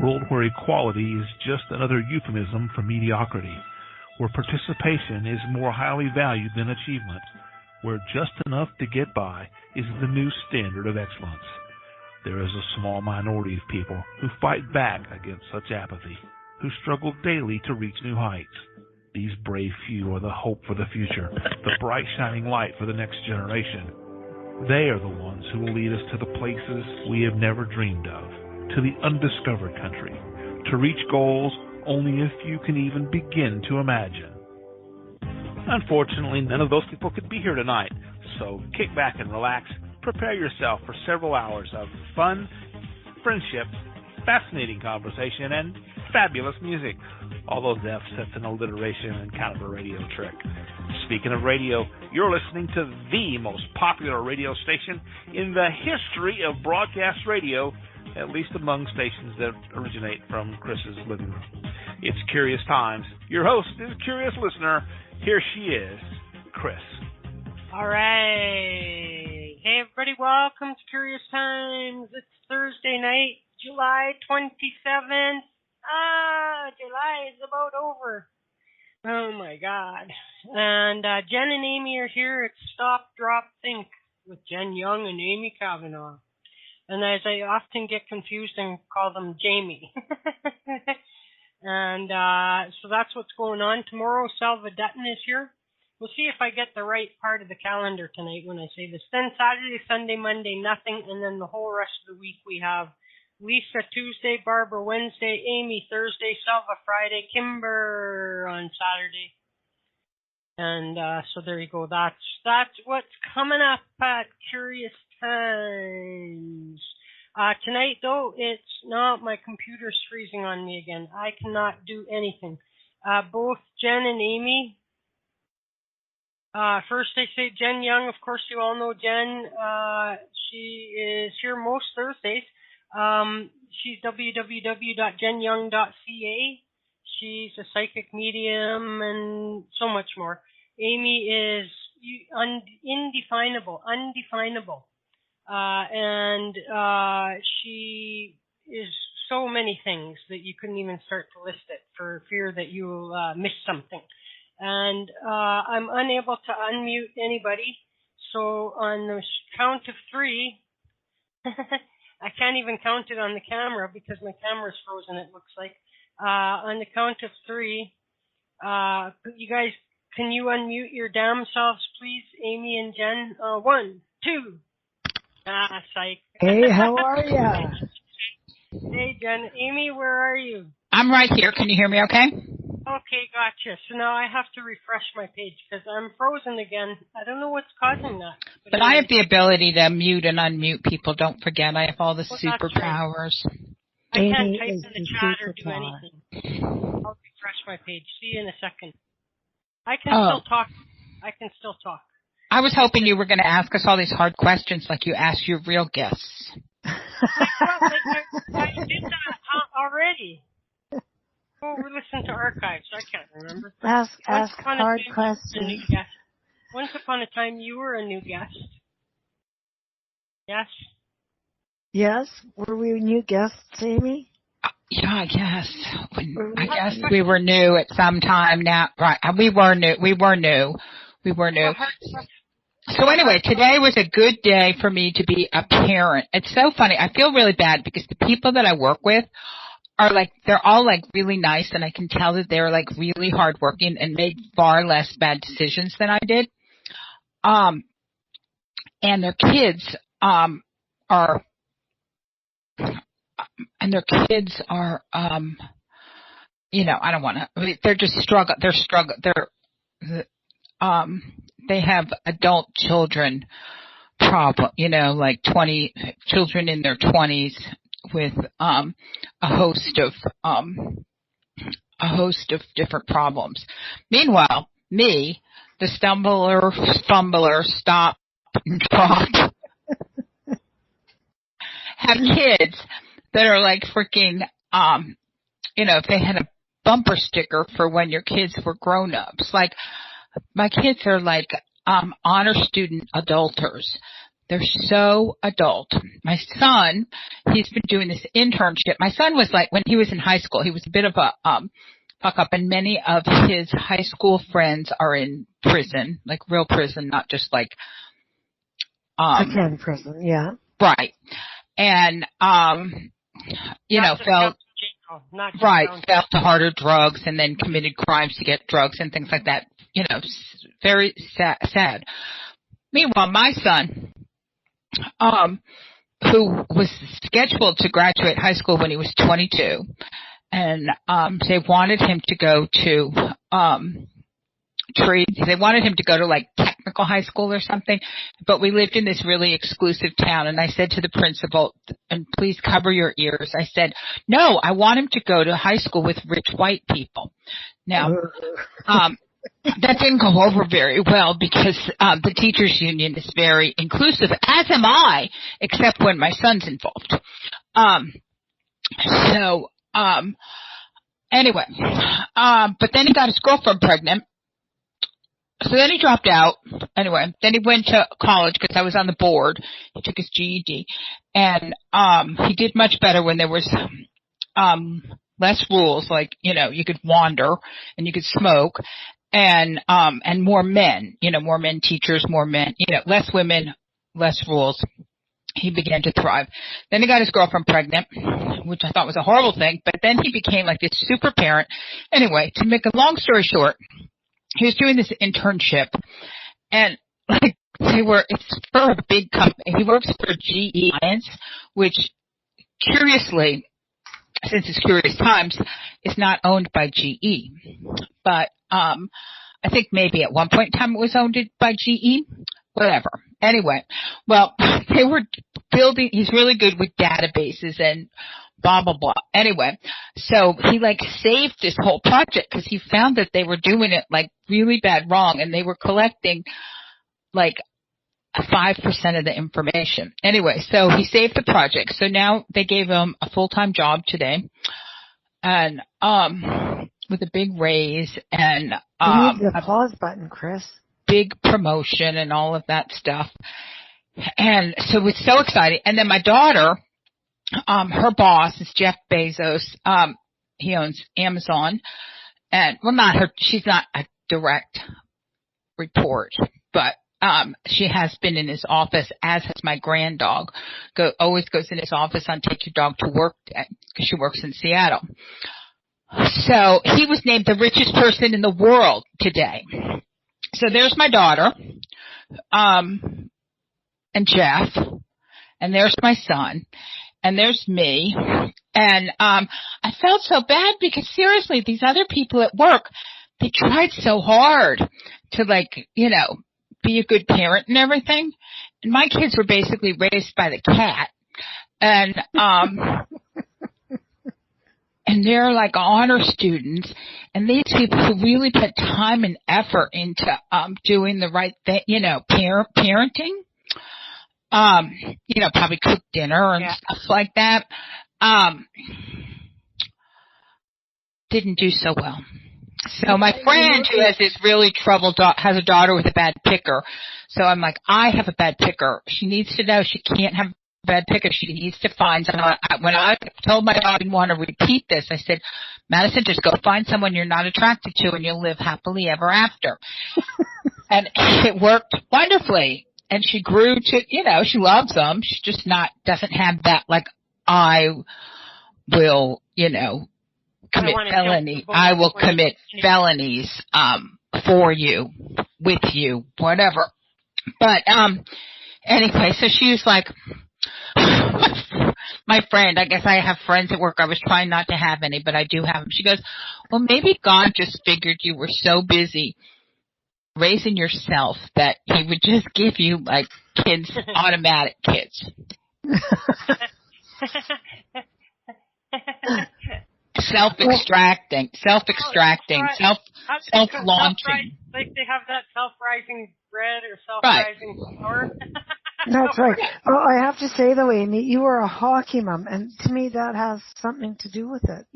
world where equality is just another euphemism for mediocrity, where participation is more highly valued than achievement, where just enough to get by is the new standard of excellence. There is a small minority of people who fight back against such apathy, who struggle daily to reach new heights. These brave few are the hope for the future, the bright shining light for the next generation. They are the ones who will lead us to the places we have never dreamed of, to the undiscovered country, to reach goals only a few can even begin to imagine. Unfortunately, none of those people could be here tonight, so kick back and relax. Prepare yourself for several hours of fun, friendship, fascinating conversation, and fabulous music. All those F's, that's an alliteration and kind of a radio trick. Speaking of radio, you're listening to the most popular radio station in the history of broadcast radio, at least among stations that originate from Chris's living room. It's Curious Times. Your host is a curious listener. Here she is, Chris. All right. Hey, everybody, welcome to Curious Times. It's Thursday night, July 27th. July is about over. Oh, my God. And Jen and Amy are here at Stop, Drop, Think with Jen Young and Amy Cavanaugh. And as I often get confused and call them Jamie. And so that's what's going on. Tomorrow, Salva Dutton is here. We'll see if I get the right part of the calendar tonight when I say this. Then Saturday, Sunday, Monday, nothing. And then the whole rest of the week we have Lisa Tuesday, Barbara Wednesday, Amy Thursday, Salva Friday, Kimber on Saturday. And so there you go. That's what's coming up at Curious Times. Tonight, though, it's not. My computer's freezing on me again. I cannot do anything. Both Jen and Amy. First, I say Jen Young. Of course, you all know Jen. She is here most Thursdays. She's www.jenyoung.ca. She's a psychic medium and so much more. Amy is undefinable. And she is so many things that you couldn't even start to list it for fear that you'll miss something. And I'm unable to unmute anybody. So on the count of three, I can't even count it on the camera because my camera's frozen, it looks like. On the count of three, you guys, can you unmute your damn selves, please, Amy and Jen? 1, 2. Psych. Hey, how are ya? Hey, Jen. Amy, where are you? I'm right here. Can you hear me okay? Okay, gotcha. So now I have to refresh my page because I'm frozen again. I don't know what's causing that. But I have the ability to mute and unmute people. Don't forget, I have all the superpowers. I can't type in the chat or do anything. I'll refresh my page. See you in a second. I can still talk. I was hoping you were going to ask us all these hard questions like you ask your real guests. I did that already. Oh, we're listening to archives. I can't remember. Ask hard questions. Once upon a time, you were a new guest. Yes? Yes? Were we new guests, Amy? Yeah, I guess. I guess we were new at some time now. Right. We were new. So anyway, today was a good day for me to be a parent. It's so funny. I feel really bad because the people that I work with are they're all really nice, and I can tell that they're really hardworking and made far less bad decisions than I did. And their kids are I don't want to. They're just struggling. They have adult children problem, 20 children in their 20s with a host of different problems. Meanwhile, me, the fumbler, stop and drop, have kids that are freaking, if they had a bumper sticker for when your kids were grown-ups. My kids are honor student adulters. They're so adult. My son, he's been doing this internship. My son was like, when he was in high school, he was a bit of a fuck up, and many of his high school friends are in prison, like real prison, not just like Attend prison, yeah. right. And fell to harder drugs and then committed crimes to get drugs and things like that. Very sad. Meanwhile, my son, who was scheduled to graduate high school when he was 22, and they wanted him to go to trades. They wanted him to go to like technical high school or something, but we lived in this really exclusive town, and I said to the principal, and please cover your ears, I said, no, I want him to go to high school with rich white people. Now, that didn't go over very well because the teachers union is very inclusive, as am I, except when my son's involved. Anyway, but then he got his girlfriend pregnant. So then he dropped out. Anyway, then he went to college because I was on the board. He took his GED, and he did much better when there was less rules, like you could wander and you could smoke, and more men, more men teachers, more men, less women, less rules. He began to thrive. Then he got his girlfriend pregnant, which I thought was a horrible thing, but then he became like this super parent. Anyway, to make a long story short, he was doing this internship, and like it's for a big company. He works for GE Science, which curiously, since it's curious times, is not owned by GE. But I think maybe at one point in time it was owned by GE. Whatever. Anyway, well, they were building, he's really good with databases and blah, blah, blah. Anyway, so he like saved this whole project because he found that they were doing it like really bad wrong, and they were collecting like 5% of the information. Anyway, so he saved the project. So now they gave him a full-time job today, and with a big raise and you need the applause button, Chris. Big promotion and all of that stuff. And so it's so exciting. And then my daughter, her boss is Jeff Bezos. He owns Amazon, and not her. She's not a direct report, but she has been in his office, as has my grand dog. Always goes in his office on Take Your Dog to Work Day because she works in Seattle. So he was named the richest person in the world today. So there's my daughter, and Jeff, and there's my son, and there's me, and I felt so bad because seriously, these other people at work, they tried so hard to be a good parent and everything, and my kids were basically raised by the cat, and and they're like honor students, and these people who really put time and effort into doing the right thing, parenting, probably cook dinner and stuff like that, didn't do so well. So my friend who has this really troubled has a daughter with a bad picker. So I'm like, I have a bad picker. She needs to know she can't have bad picker. She needs to find someone. When I told my daughter I didn't want to repeat this, I said, Madison, just go find someone you're not attracted to and you'll live happily ever after. And it worked wonderfully. And she grew to, she loves them. She just doesn't have that, like, I will, commit felony. I will commit felonies, for you, with you, whatever. But, anyway, so she was like, my friend, I guess I have friends at work. I was trying not to have any, but I do have them. She goes, well, maybe God just figured you were so busy raising yourself that he would just give you like kids, automatic kids. Self-extracting, self-launching. Like they have that self-rising bread or self-rising flour. That's right. Well, I have to say though, Amy, you are a hockey mom, and to me that has something to do with it,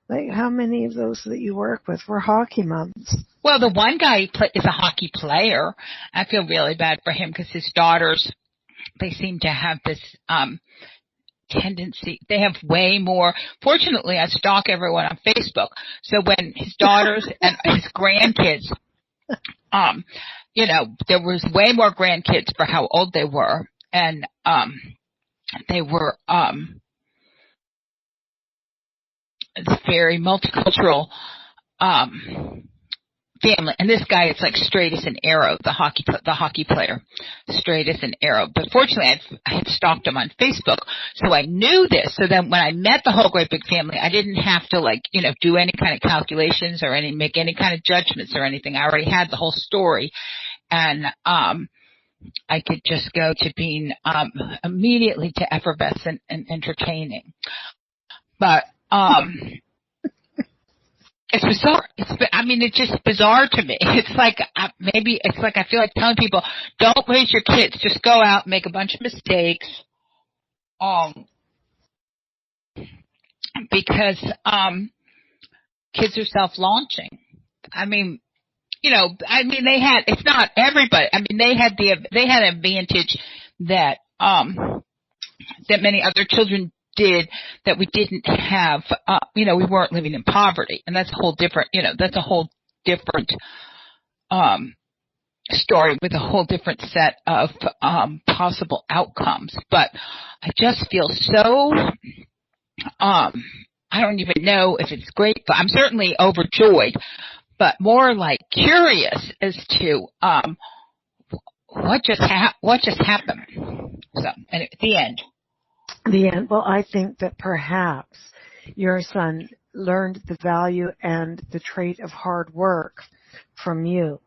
Like how many of those that you work with were hockey moms? Well, the one guy is a hockey player. I feel really bad for him because his daughters they seem to have this tendency. They have way more. Fortunately, I stalk everyone on Facebook. So when his daughters and his grandkids, there was way more grandkids for how old they were, and they were very multicultural family. And this guy is like straight as an arrow, the hockey player, straight as an arrow. But fortunately, I had stalked him on Facebook, so I knew this. So then when I met the whole great big family, I didn't have to do any kind of calculations or make any kind of judgments or anything. I already had the whole story, and I could just go to being immediately to effervescent and entertaining. But it's bizarre. It's just bizarre to me. It's like I feel like telling people, don't raise your kids. Just go out and make a bunch of mistakes. Because kids are self-launching. It's not everybody. they had an advantage that many other children did that we didn't have. We weren't living in poverty, and that's a whole different, story with a whole different set of possible outcomes. But I just feel so, I don't even know if it's great, but I'm certainly overjoyed, but more like curious as to what just happened. So, and at the end. Well, I think that perhaps your son learned the value and the trait of hard work from you,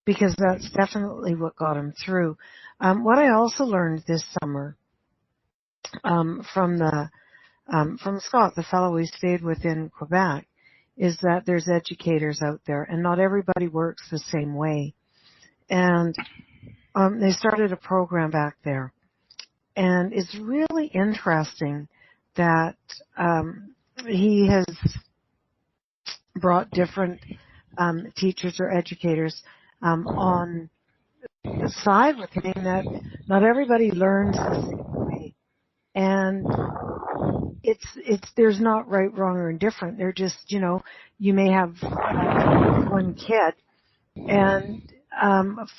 because that's definitely what got him through. What I also learned this summer from Scott, the fellow we stayed with in Quebec, is that there's educators out there, and not everybody works the same way. And they started a program back there. And it's really interesting that he has brought different teachers or educators on the side with him, that not everybody learns the same way. And there's not right, wrong, or indifferent. They're just, you may have one kid and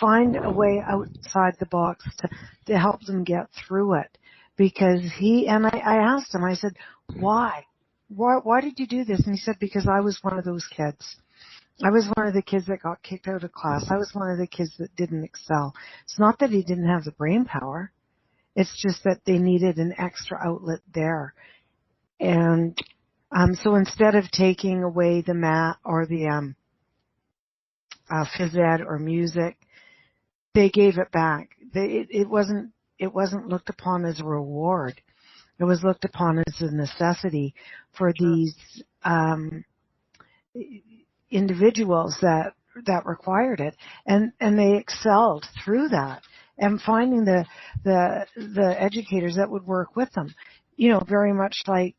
find a way outside the box to help them get through it. Because I asked him, I said, why did you do this? And he said, because I was one of those kids. I was one of the kids that got kicked out of class. I was one of the kids that didn't excel. It's not that he didn't have the brain power. It's just that they needed an extra outlet there. And so instead of taking away the math or the phys ed or music, they gave it back. It wasn't looked upon as a reward. It was looked upon as a necessity for these individuals that required it, and they excelled through that. And finding the educators that would work with them, very much like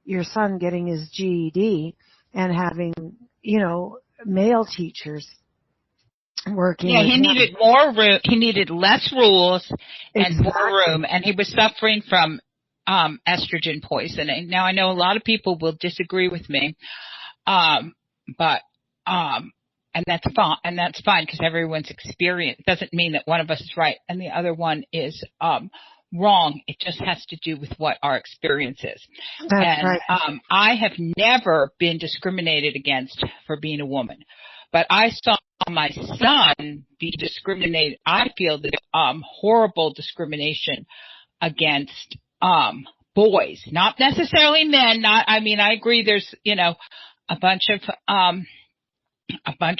your son getting his GED and having male teachers working. Yeah, he needed more room. He needed less rules and Exactly. more room, and he was suffering from estrogen poisoning. Now, I know a lot of people will disagree with me, but and that's fine. And that's fine, because everyone's experience doesn't mean that one of us is right and the other one is wrong. It just has to do with what our experience is. That's right. I have never been discriminated against for being a woman, but I saw my son be discriminated. I feel that horrible discrimination against boys, not necessarily men. I agree. There's a bunch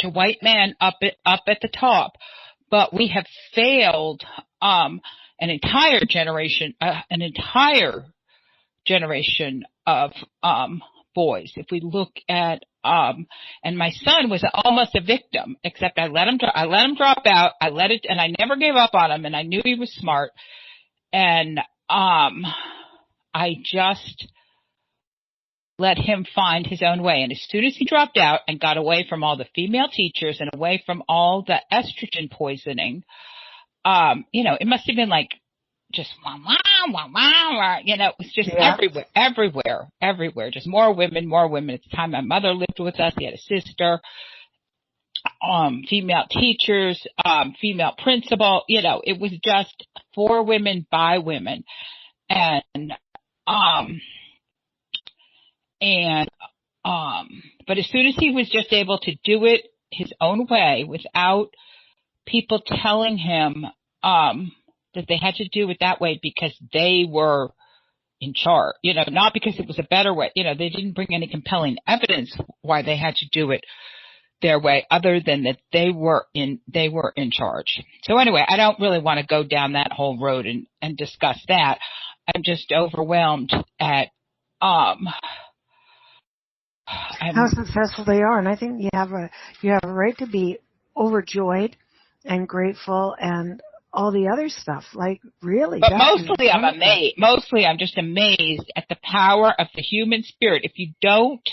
of white men up at the top, but we have failed an entire generation of boys. If we look at and my son was almost a victim, except I let him drop out. And I never gave up on him, and I knew he was smart, and I just let him find his own way. And as soon as he dropped out and got away from all the female teachers and away from all the estrogen poisoning, it must have been like just wah, wah, wah, wah, wah. It was just everywhere. Just more women. At the time, my mother lived with us. He had a sister, female teachers, female principal. It was just for women by women. But as soon as he was just able to do it his own way without people telling him, that they had to do it that way because they were in charge, not because it was a better way. They didn't bring any compelling evidence why they had to do it their way other than that they were in charge. So anyway, I don't really want to go down that whole road and discuss that. I'm just overwhelmed at, how successful they are. And I think you have a right to be overjoyed and grateful and all the other stuff. Like, really. But mostly I'm amazed. Mostly I'm just amazed at the power of the human spirit. If you don't,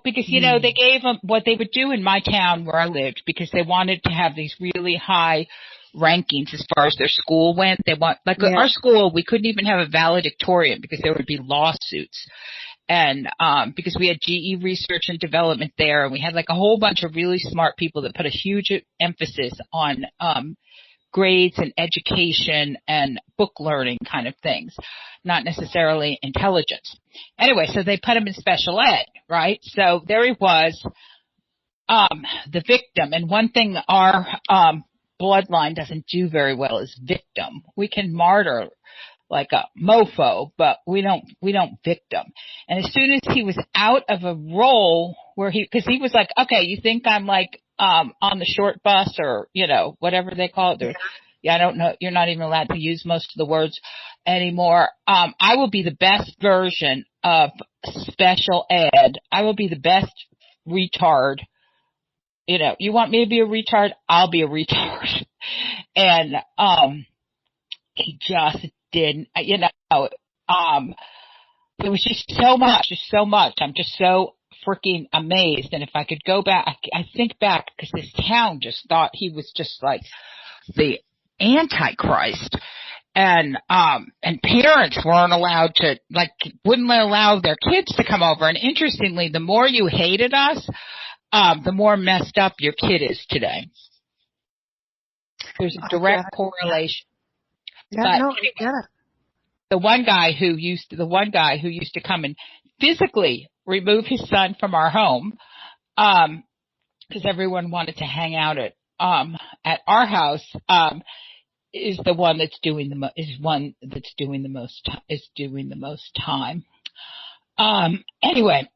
because, they gave them what they would do in my town where I lived because they wanted to have these really high rankings as far as their school went. Our school, we couldn't even have a valedictorian because there would be lawsuits. And, because we had GE research and development there, and we had a whole bunch of really smart people that put a huge emphasis on, grades and education and book learning kind of things, not necessarily intelligence. Anyway, so they put him in special ed, right? So there he was, the victim. And one thing our, bloodline doesn't do very well is victim. We can martyr like a mofo, but we don't victim. And as soon as he was out of a role where because he was like, okay, you think I'm on the short bus or, whatever they call it. I don't know. You're not even allowed to use most of the words anymore. I will be the best version of special ed. I will be the best retard. You want me to be a retard? I'll be a retard. And, he just didn't, there was just so much. I'm just so freaking amazed. And if I could go back, I think back because this town just thought he was just like the Antichrist. And parents weren't allowed to, wouldn't allow their kids to come over. And interestingly, the more you hated us, the more messed up your kid is today. There's a direct correlation. The one guy who used to come and physically remove his son from our home, because everyone wanted to hang out at our house, is the one that's doing the most time. Anyway,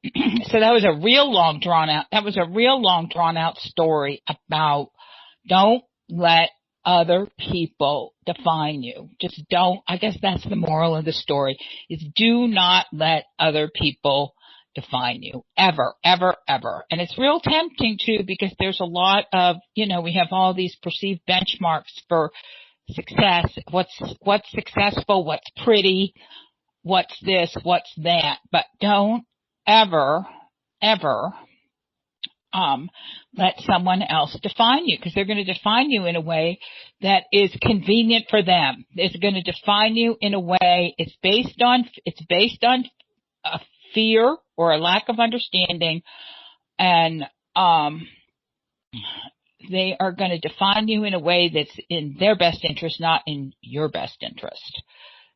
so that was a real long drawn out story about don't let other people define you. Just don't. I guess that's the moral of the story, is do not let other people define you ever, ever, ever. And it's real tempting too, because there's a lot of, we have all these perceived benchmarks for success. What's successful, what's pretty, what's this, what's that. But don't ever, ever let someone else define you, because they're going to define you in a way that is convenient for them. It's going to define you in a way it's based on a fear or a lack of understanding, and they are going to define you in a way that's in their best interest, not in your best interest.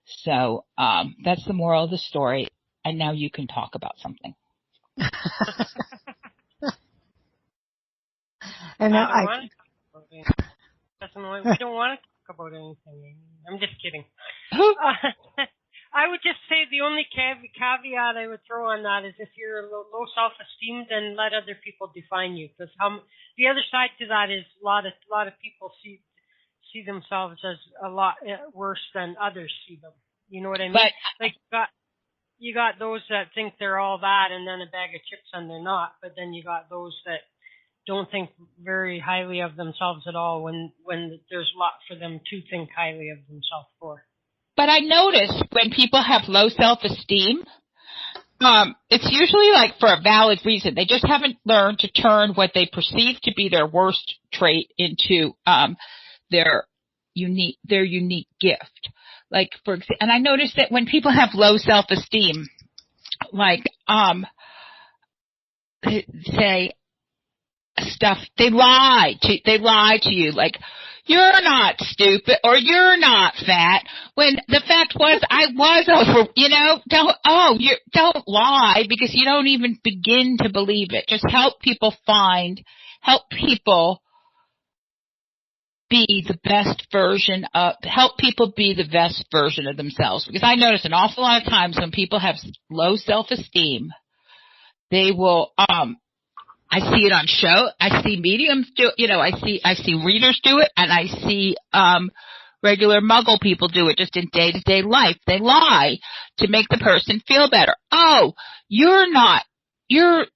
So that's the moral of the story. And now you can talk about something. And we don't want to talk about anything. I'm just kidding. I would just say the only caveat I would throw on that is if you're low self-esteem, then let other people define you. Because the other side to that is a lot of people see themselves as a lot worse than others see them. You know what I mean? But, you got those that think they're all that and then a bag of chips and they're not. But then you got those that don't think very highly of themselves at all when there's a lot for them to think highly of themselves for. But I notice when people have low self-esteem, it's usually like for a valid reason. They just haven't learned to turn what they perceive to be their worst trait into their unique gift. Like and I noticed that when people have low self-esteem, like say stuff, they lie to you, like you're not stupid or you're not fat, when the fact was I was over. Don't lie, because you don't even begin to believe it. Just help people be the best version of themselves. Because I notice an awful lot of times when people have low self-esteem, they will I see it on show. I see mediums do it. I see readers do it, and I see regular muggle people do it just in day-to-day life. They lie to make the person feel better. Oh, you're not fat.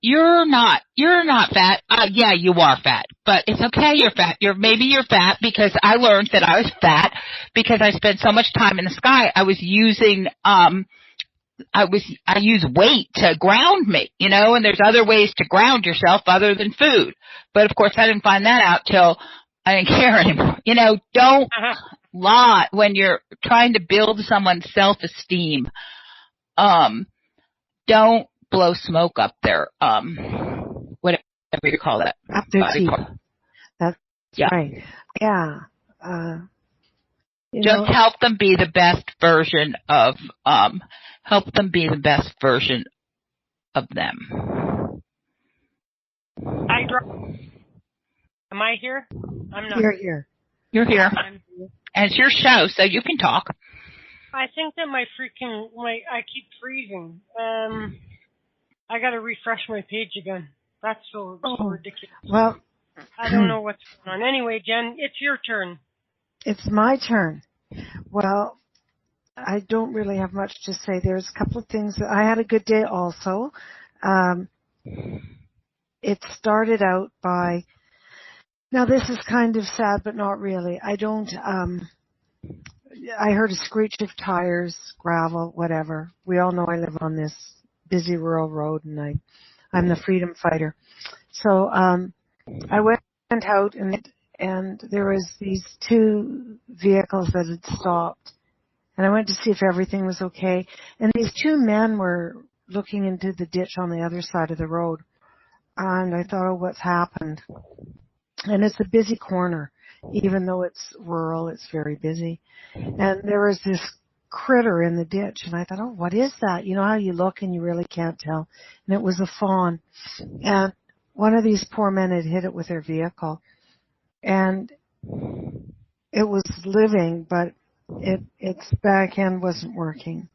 Yeah, you are fat, but it's okay. You're fat. Maybe you're fat because I learned that I was fat because I spent so much time in the sky. I was using I use weight to ground me, and there's other ways to ground yourself other than food. But of course I didn't find that out till I didn't care anymore. Don't lie when you're trying to build someone's self-esteem. Don't blow smoke up their, whatever you call that. Up their teeth. That's yeah. Right. Yeah. Just help them be the best version of, them. Am I here? I'm not. You're here. You're here. And it's your show, so you can talk. I think that I keep freezing. I gotta refresh my page again. That's so ridiculous. Well, I don't know what's going on. Anyway, Jen, it's your turn. It's my turn. Well, I don't really have much to say. There's a couple of things. I had a good day also. It started out by, now this is kind of sad, but not really. I heard a screech of tires, gravel, whatever. We all know I live on this busy rural road, and I'm the freedom fighter. So I went out, and there was these two vehicles that had stopped. And I went to see if everything was okay. And these two men were looking into the ditch on the other side of the road. And I thought, what's happened? And it's a busy corner. Even though it's rural, it's very busy. And there was this critter in the ditch. And I thought, what is that? You know how you look and you really can't tell? And it was a fawn. And one of these poor men had hit it with their vehicle. And it was living, but its back end wasn't working.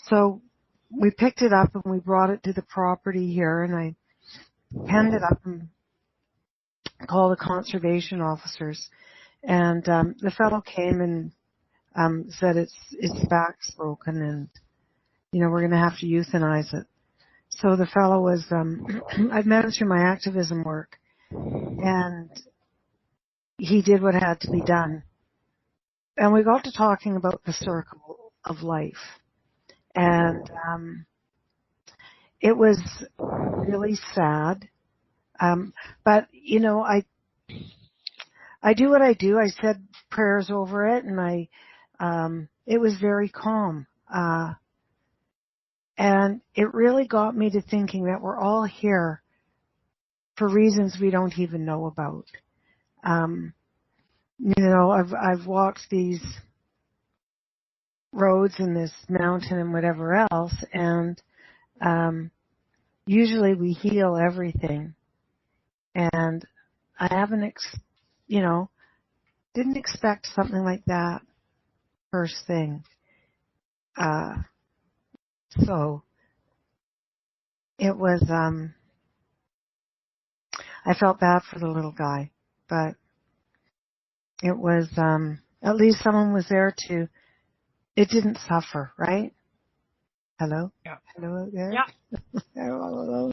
So we picked it up and we brought it to the property here, and I penned it up and called the conservation officers. And the fellow came and said its back's broken, and we're going to have to euthanize it. So the fellow was I'd met him through my activism work, and he did what had to be done. And we got to talking about the circle of life. And it was really sad. But, I do what I do. I said prayers over it, and it was very calm. And it really got me to thinking that we're all here for reasons we don't even know about. I've walked these roads and this mountain and whatever else, and usually we heal everything. And I haven't, didn't expect something like that first thing. So it was, I felt bad for the little guy, but it was, at least someone was there it didn't suffer, right? Hello? Yeah. Hello there? Yeah. I'm all alone.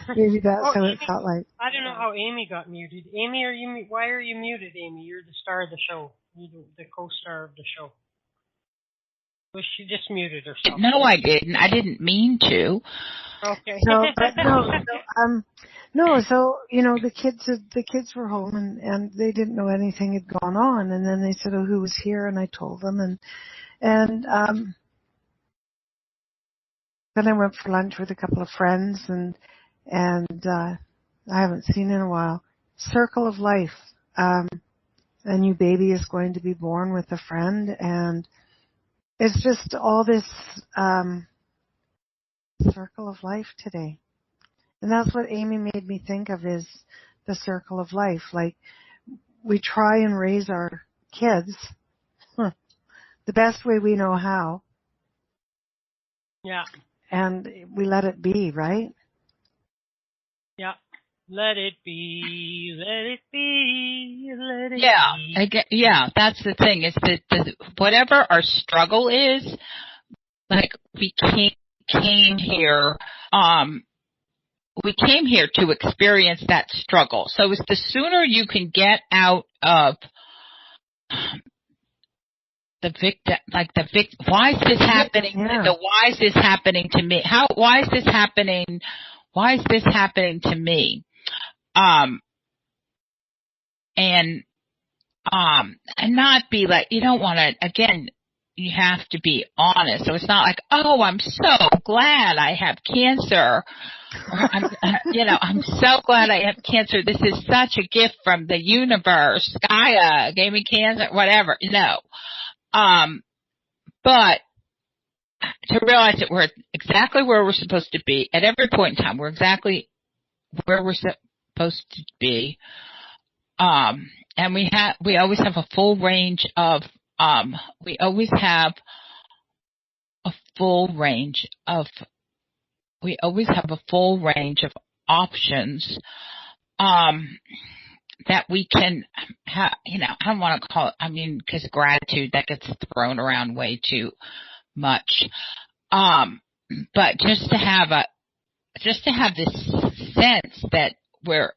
Maybe that's how it felt like. I don't know how Amy got muted. Amy, why are you muted, Amy? You're the star of the show. You're the co-star of the show. Was she just muted herself? No, I didn't. I didn't mean to. Okay. So, but so the kids were home and they didn't know anything had gone on, and then they said, "Oh, who was here?" And I told them, and then I went for lunch with a couple of friends, and I haven't seen in a while. Circle of life. A new baby is going to be born with a friend, and it's just all this circle of life today. And that's what Amy made me think of, is the circle of life. Like, we try and raise our kids the best way we know how. Yeah. And we let it be, right? Yeah. Let it be, let it be, let it be. Yeah, that's the thing, is that whatever our struggle is, like, we came here to experience that struggle. So it's the sooner you can get out of the victim, why is this happening? Yeah. Why is this happening to me? Why is this happening? Why is this happening to me? And not be like, you don't want to, again, you have to be honest. So it's not like, oh, I'm so glad I have cancer. Or I'm so glad I have cancer. This is such a gift from the universe. Gaia gave me cancer, whatever. No. But to realize that we're exactly where we're supposed to be at every point in time. We're exactly where we're supposed to be. And we always have a full range of, options, that we can have, I don't want to call it, because gratitude, that gets thrown around way too much. But just to have this sense that we're,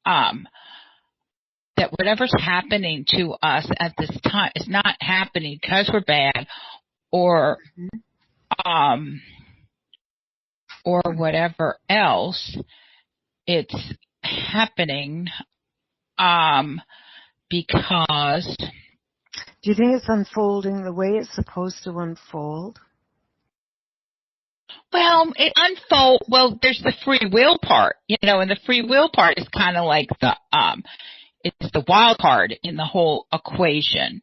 that whatever's happening to us at this time is not happening because we're bad, or whatever else. It's happening because. Do you think it's unfolding the way it's supposed to unfold? Well, there's the free will part, and the free will part is kind of like it's the wild card in the whole equation.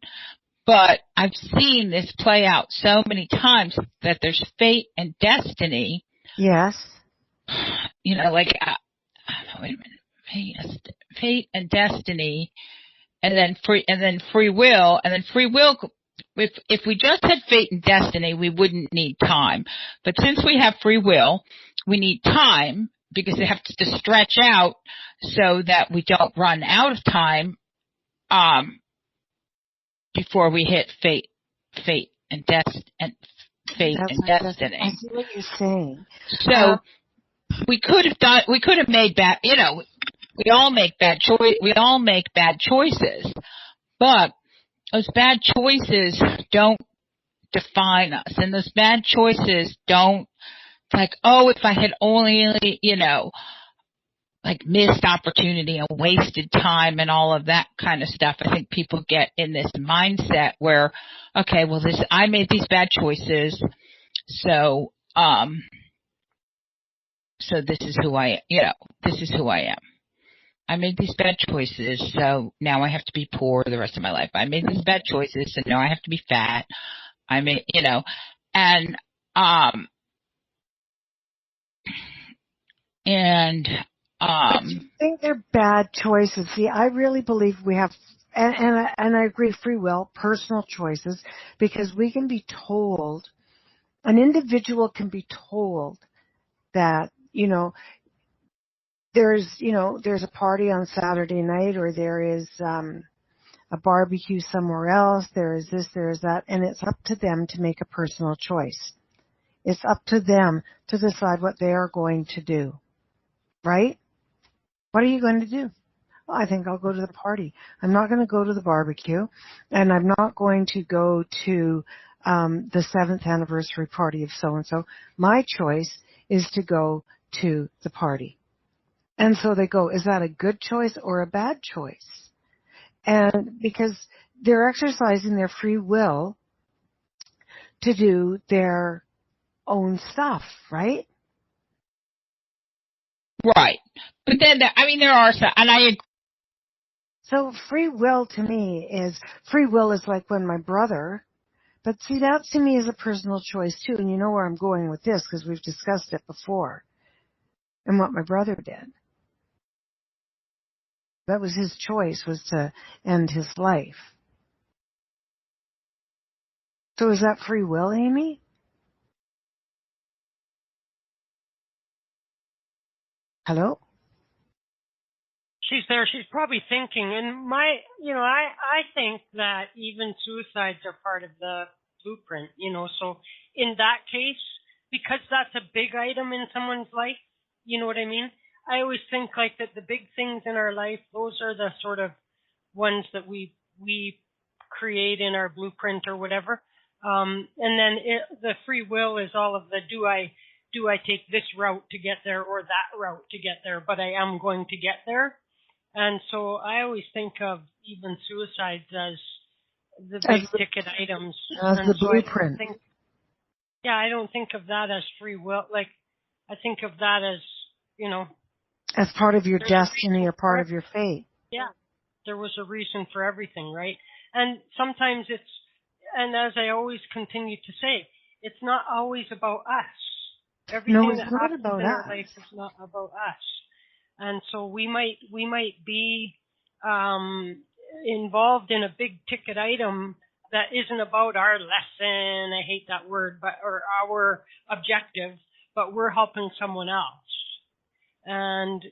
But I've seen this play out so many times that there's fate and destiny. Yes. Wait a minute. Fate and destiny, and then free will, if we just had fate and destiny, we wouldn't need time. But since we have free will, we need time, because they have to stretch out so that we don't run out of time before we hit fate and destiny. I see what you're saying. So we could have made bad, we all make bad choices, but those bad choices don't define us, and those bad choices don't, like, oh, if I had only, missed opportunity and wasted time and all of that kind of stuff. I think people get in this mindset where, okay, well, I made these bad choices, so this is who I am. I made these bad choices, so now I have to be poor the rest of my life. I made these bad choices, so now I have to be fat. And but you think they're bad choices? See, I really believe we have, and I agree, free will, personal choices, because we can be told, an individual can be told that, there's a party on Saturday night, or there is a barbecue somewhere else, there is this, there is that, and it's up to them to make a personal choice. It's up to them to decide what they are going to do. Right? What are you going to do? Well, I think I'll go to the party. I'm not going to go to the barbecue, and I'm not going to go to the 7th anniversary party of so-and-so. My choice is to go to the party. And so they go, is that a good choice or a bad choice? And because they're exercising their free will to do their own stuff, right? Right. But then, there are some, and I agree. So free will to me is like when my brother, but see, that to me is a personal choice too, and you know where I'm going with this because we've discussed it before, and what my brother did. That was his choice, was to end his life. So is that free will, Amy? Hello? She's there. She's probably thinking. And I think that even suicides are part of the blueprint, So in that case, because that's a big item in someone's life, you know what I mean? I always think like that the big things in our life, those are the sort of ones that we create in our blueprint or whatever. And then the free will is all of the do I take this route to get there or that route to get there, but I am going to get there. And so I always think of even suicides as the big ticket items. As and the so blueprint. I don't think of that as free will. Like, I think of that as, as part of your destiny or part of your fate. Yeah. There was a reason for everything, right? And sometimes and as I always continue to say, it's not always about us. Everything that happens in our life is not about us. And so we might be involved in a big ticket item that isn't about our lesson, I hate that word, or our objective, but we're helping someone else. And,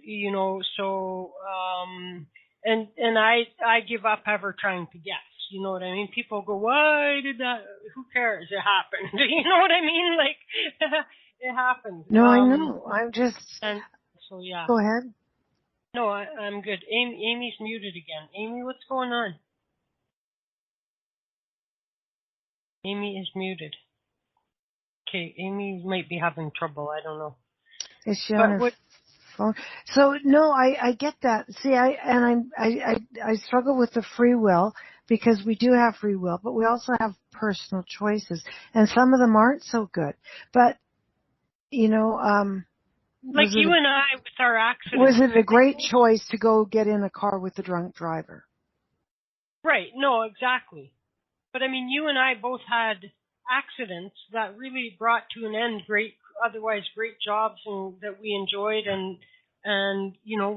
and I give up ever trying to guess. You know what I mean? People go, why did that? Who cares? It happened. You know what I mean? Like, it happens. No, I know. I'm just. And so, yeah. Go ahead. No, I'm good. Amy's muted again. Amy, what's going on? Amy is muted. Okay, Amy might be having trouble. I don't know. Is she on her phone? So no, I get that. See, I struggle with the free will because we do have free will, but we also have personal choices, and some of them aren't so good. But like you and I with our accident. Was it a great choice to go get in a car with a drunk driver? Right. No, exactly. But I mean, you and I both had accidents that really brought to an end otherwise great jobs and that we enjoyed and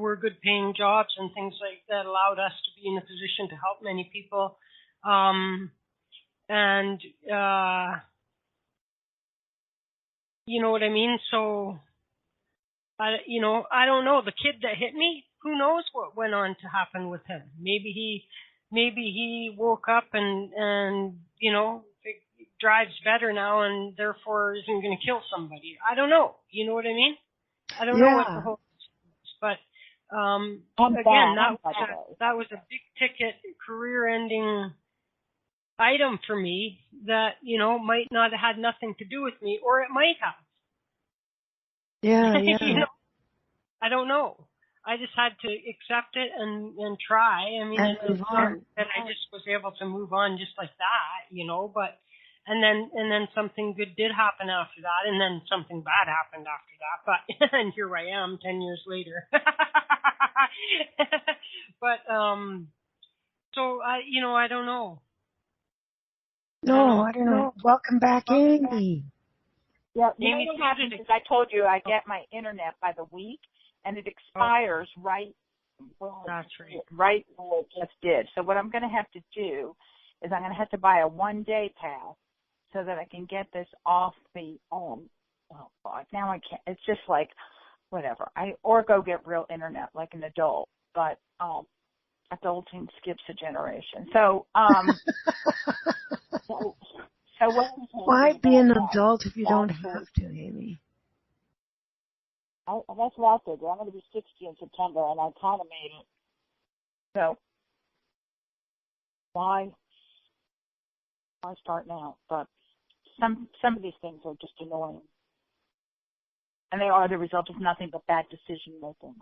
were good paying jobs and things like that allowed us to be in a position to help many people. You know what I mean? So, I don't know. The kid that hit me, who knows what went on to happen with him? Maybe he woke up and drives better now and therefore isn't going to kill somebody. I don't know. You know what I mean? I don't know what the whole is, but again, that was a big ticket, career-ending item for me that might not have had nothing to do with me, or it might have. Yeah. I don't know. I just had to accept it and try. I mean, and I just was able to move on just like that, but. And then something good did happen after that, and then something bad happened after that. But and here I am 10 years later. But so I don't know. No, I don't know. Welcome back, Amy. Yeah, what happens is I told you I get my internet by the week, and it expires right where it just did. So what I'm going to have to do is I'm going to have to buy a 1-day pass so that I can get this off the oh God, now I can't. It's just like whatever. Or go get real internet like an adult, but adulting skips a generation. So so why be an adult if you don't have to, Amy? That's what I figured. I'm going to be 60 in September, and I kind of made it. So why start now? But some of these things are just annoying. And they are the result of nothing but bad decision making.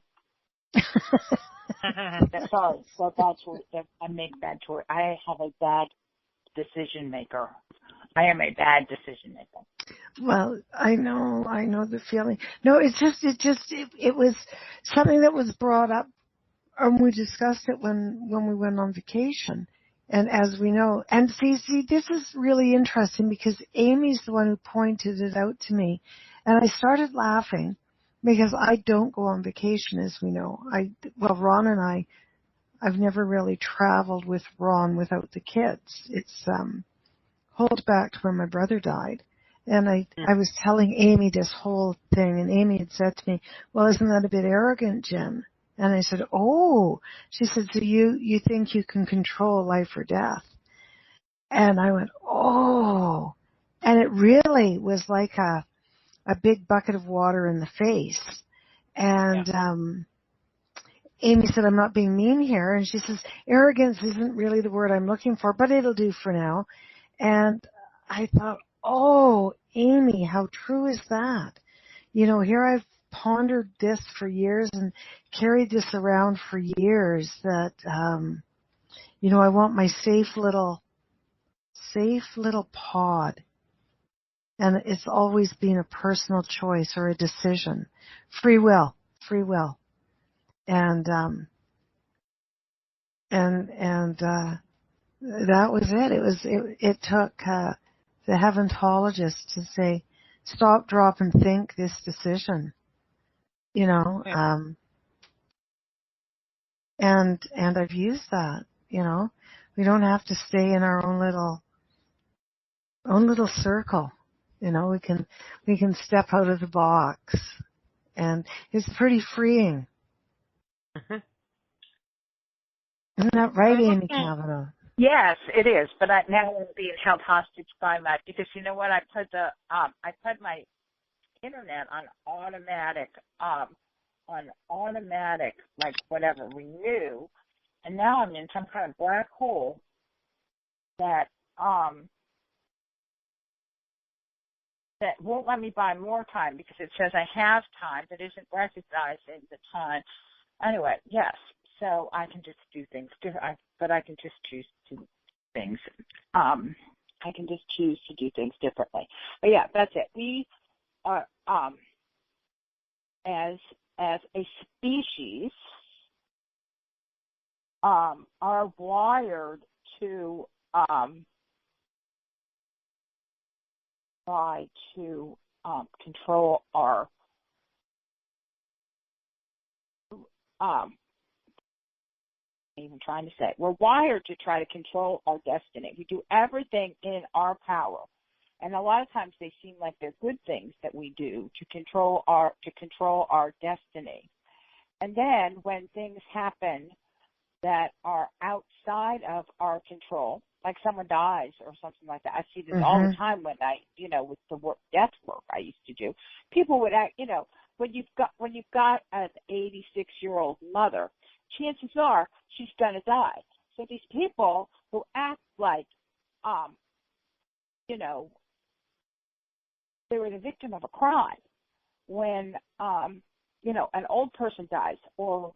Sorry, so bad choice. I make bad choice. I have a bad decision maker. I am a bad decision maker. Well, I know the feeling. No, it was something that was brought up, and we discussed it when we went on vacation. And as we know, and see, this is really interesting because Amy's the one who pointed it out to me, and I started laughing because I don't go on vacation, as we know. Ron and I've never really traveled with Ron without the kids. It's hold back to when my brother died. And I was telling Amy this whole thing, and Amy had said to me, well, isn't that a bit arrogant, Jen? And I said, oh. She said, so you think you can control life or death? And I went, oh. And it really was like a big bucket of water in the face. And Amy said, I'm not being mean here. And she says, arrogance isn't really the word I'm looking for, but it'll do for now. And I thought, oh, Amy, how true is that? You know, here I've pondered this for years and carried this around for years that, you know, I want my safe little pod. And it's always been a personal choice or a decision. Free will. And that was it. It took, the Heavontologist to say, stop, drop, and think this decision. You know, and I've used that, you know. We don't have to stay in our own little circle. You know, we can step out of the box, and it's pretty freeing. Mm-hmm. Isn't that right, Amy-Cavanaugh? Yes, it is. But now I'm being held hostage by my, because you know what? I put my internet on automatic, like whatever, renew, and now I'm in some kind of black hole that won't let me buy more time because it says I have time that isn't recognizing the time. Anyway, yes, so I can just do things different, but I can just choose to do things. I can just choose to do things differently. But yeah, that's it. We are, as a species, are wired to try to control our even trying to say, we're wired to try to control our destiny. We do everything in our power. And a lot of times they seem like they're good things that we do to control our destiny. And then when things happen that are outside of our control, like someone dies or something like that. I see this all the time when with the death work I used to do. People would act, when you've got an 86-year-old mother, chances are she's going to die. So these people who act like, they were the victim of a crime when, an old person dies or,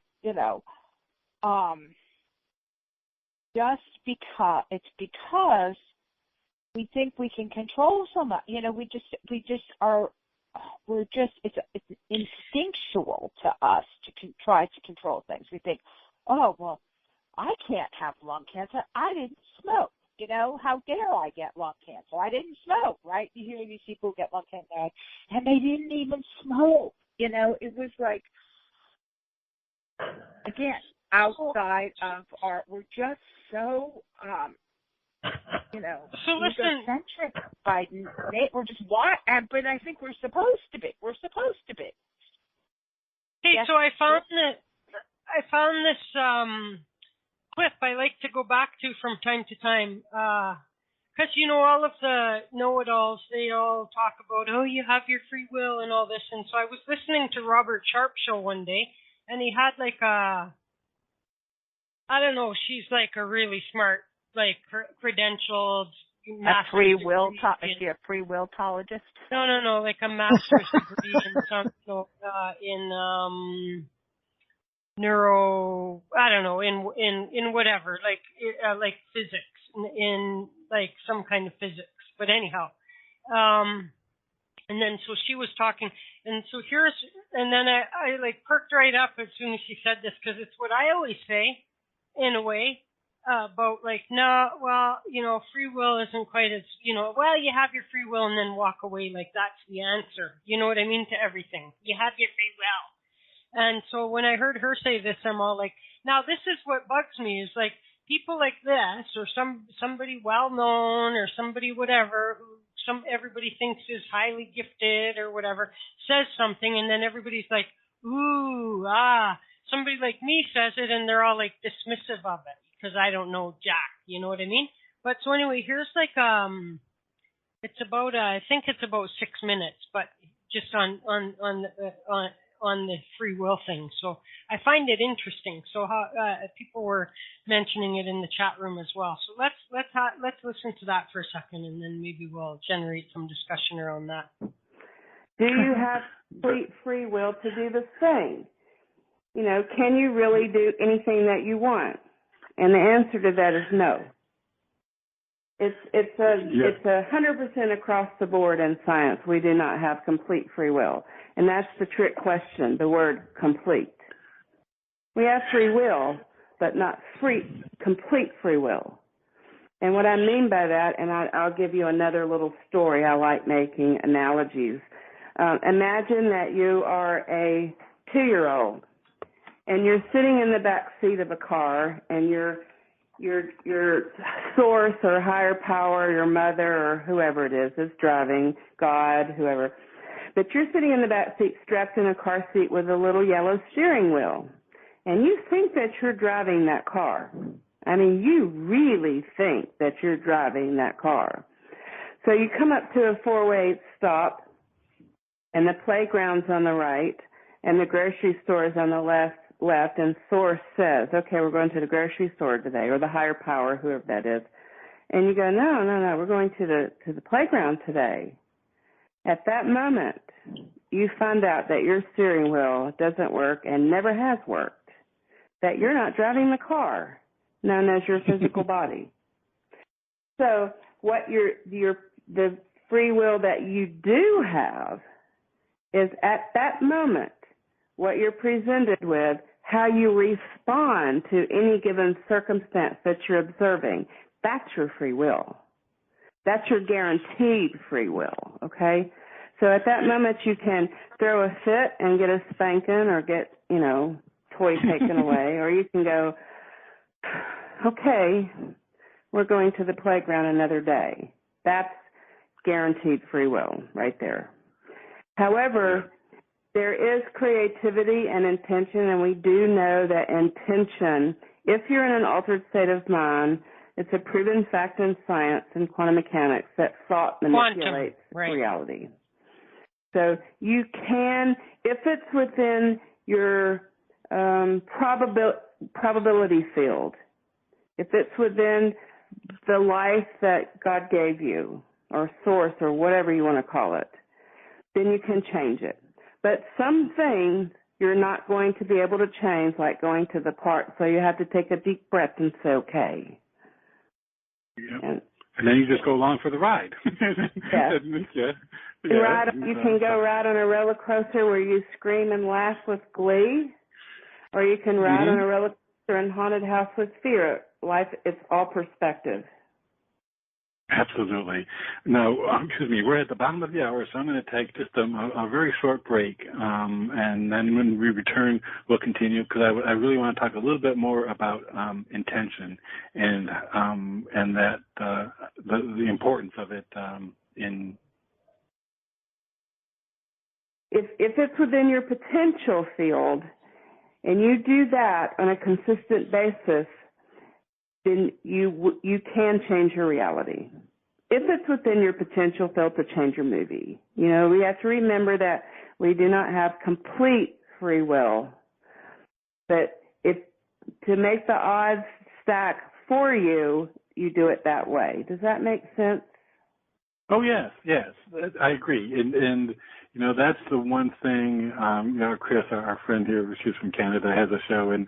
just because we think we can control so much. It's instinctual to us to try to control things. We think, oh, well, I can't have lung cancer. I didn't smoke. How dare I get lung cancer? I didn't smoke, right? You hear these people get lung cancer, and they didn't even smoke. It was like, again, outside of we're just so, egocentric by we're just but I think we're supposed to be. We're supposed to be. Hey, yes. So I found this clip I like to go back to from time to time, because all of the know-it-alls, they all talk about, oh, you have your free will and all this, and so I was listening to Robert Sharp's show one day, and he had like I don't know, she's like a really smart, like credentialed, master's free will. degree Is she a free willologist? No, like a master's degree in some, in neuro. I don't know, in whatever, like physics, in like some kind of physics. But anyhow, and then so she was talking, and so and then I like perked right up as soon as she said this, because it's what I always say, in a way. About like, no, well, free will isn't quite as, well, you have your free will and then walk away like that's the answer. You know what I mean? To everything. You have your free will. And so when I heard her say this, I'm all like, now this is what bugs me, is like people like this, or somebody well known, or somebody whatever, who everybody thinks is highly gifted or whatever, says something, and then everybody's like, ooh, somebody like me says it, and they're all like dismissive of it. Because I don't know jack, you know what I mean? But so anyway, here's like it's about I think it's about 6 minutes, but just on the free will thing. So I find it interesting. So how people were mentioning it in the chat room as well. So let's listen to that for a second, and then maybe we'll generate some discussion around that. Do you have complete free will to do the same? Can you really do anything that you want? And the answer to that is no. It's 100% across the board in science. We do not have complete free will. And that's the trick question, the word complete. We have free will, but not complete free will. And what I mean by that, and I'll give you another little story. I like making analogies. Imagine that you are a 2-year-old. And you're sitting in the back seat of a car, and your source or higher power, your mother or whoever it is driving, God, whoever. But you're sitting in the back seat strapped in a car seat with a little yellow steering wheel. And you think that you're driving that car. I mean, you really think that you're driving that car. So you come up to a 4-way stop, and the playground's on the right, and the grocery store's on the left, and source says, okay, we're going to the grocery store today, or the higher power, whoever that is. And you go, no, we're going to the playground today. At that moment, you find out that your steering wheel doesn't work and never has worked, that you're not driving the car, known as your physical body. So what the free will that you do have is at that moment, what you're presented with, how you respond to any given circumstance that you're observing. That's your free will. That's your guaranteed free will, okay? So at that moment you can throw a fit and get a spanking or get, toy taken away, or you can go, okay, we're going to the playground another day. That's guaranteed free will right there. However, there is creativity and intention, and we do know that intention, if you're in an altered state of mind, it's a proven fact in science and quantum mechanics that thought manipulates reality. So you can, if it's within your probability field, if it's within the life that God gave you, or source, or whatever you want to call it, then you can change it. But some things you're not going to be able to change, like going to the park, so you have to take a deep breath and say, okay. Yep. And then you just go along for the ride. Yeah. You can go ride on a roller coaster where you scream and laugh with glee, or you can ride on a roller coaster in haunted house with fear. Life, it's all perspective. Absolutely. Now, we're at the bottom of the hour, so I'm going to take just a very short break, and then when we return, we'll continue, because I really want to talk a little bit more about intention and that the importance of it in. If it's within your potential field, and you do that on a consistent basis, then you can change your reality. If it's within your potential field to change your movie, we have to remember that we do not have complete free will. But to make the odds stack for you, you do it that way. Does that make sense? Oh yes, I agree, and that's the one thing. Chris, our friend here, she's from Canada, has a show, and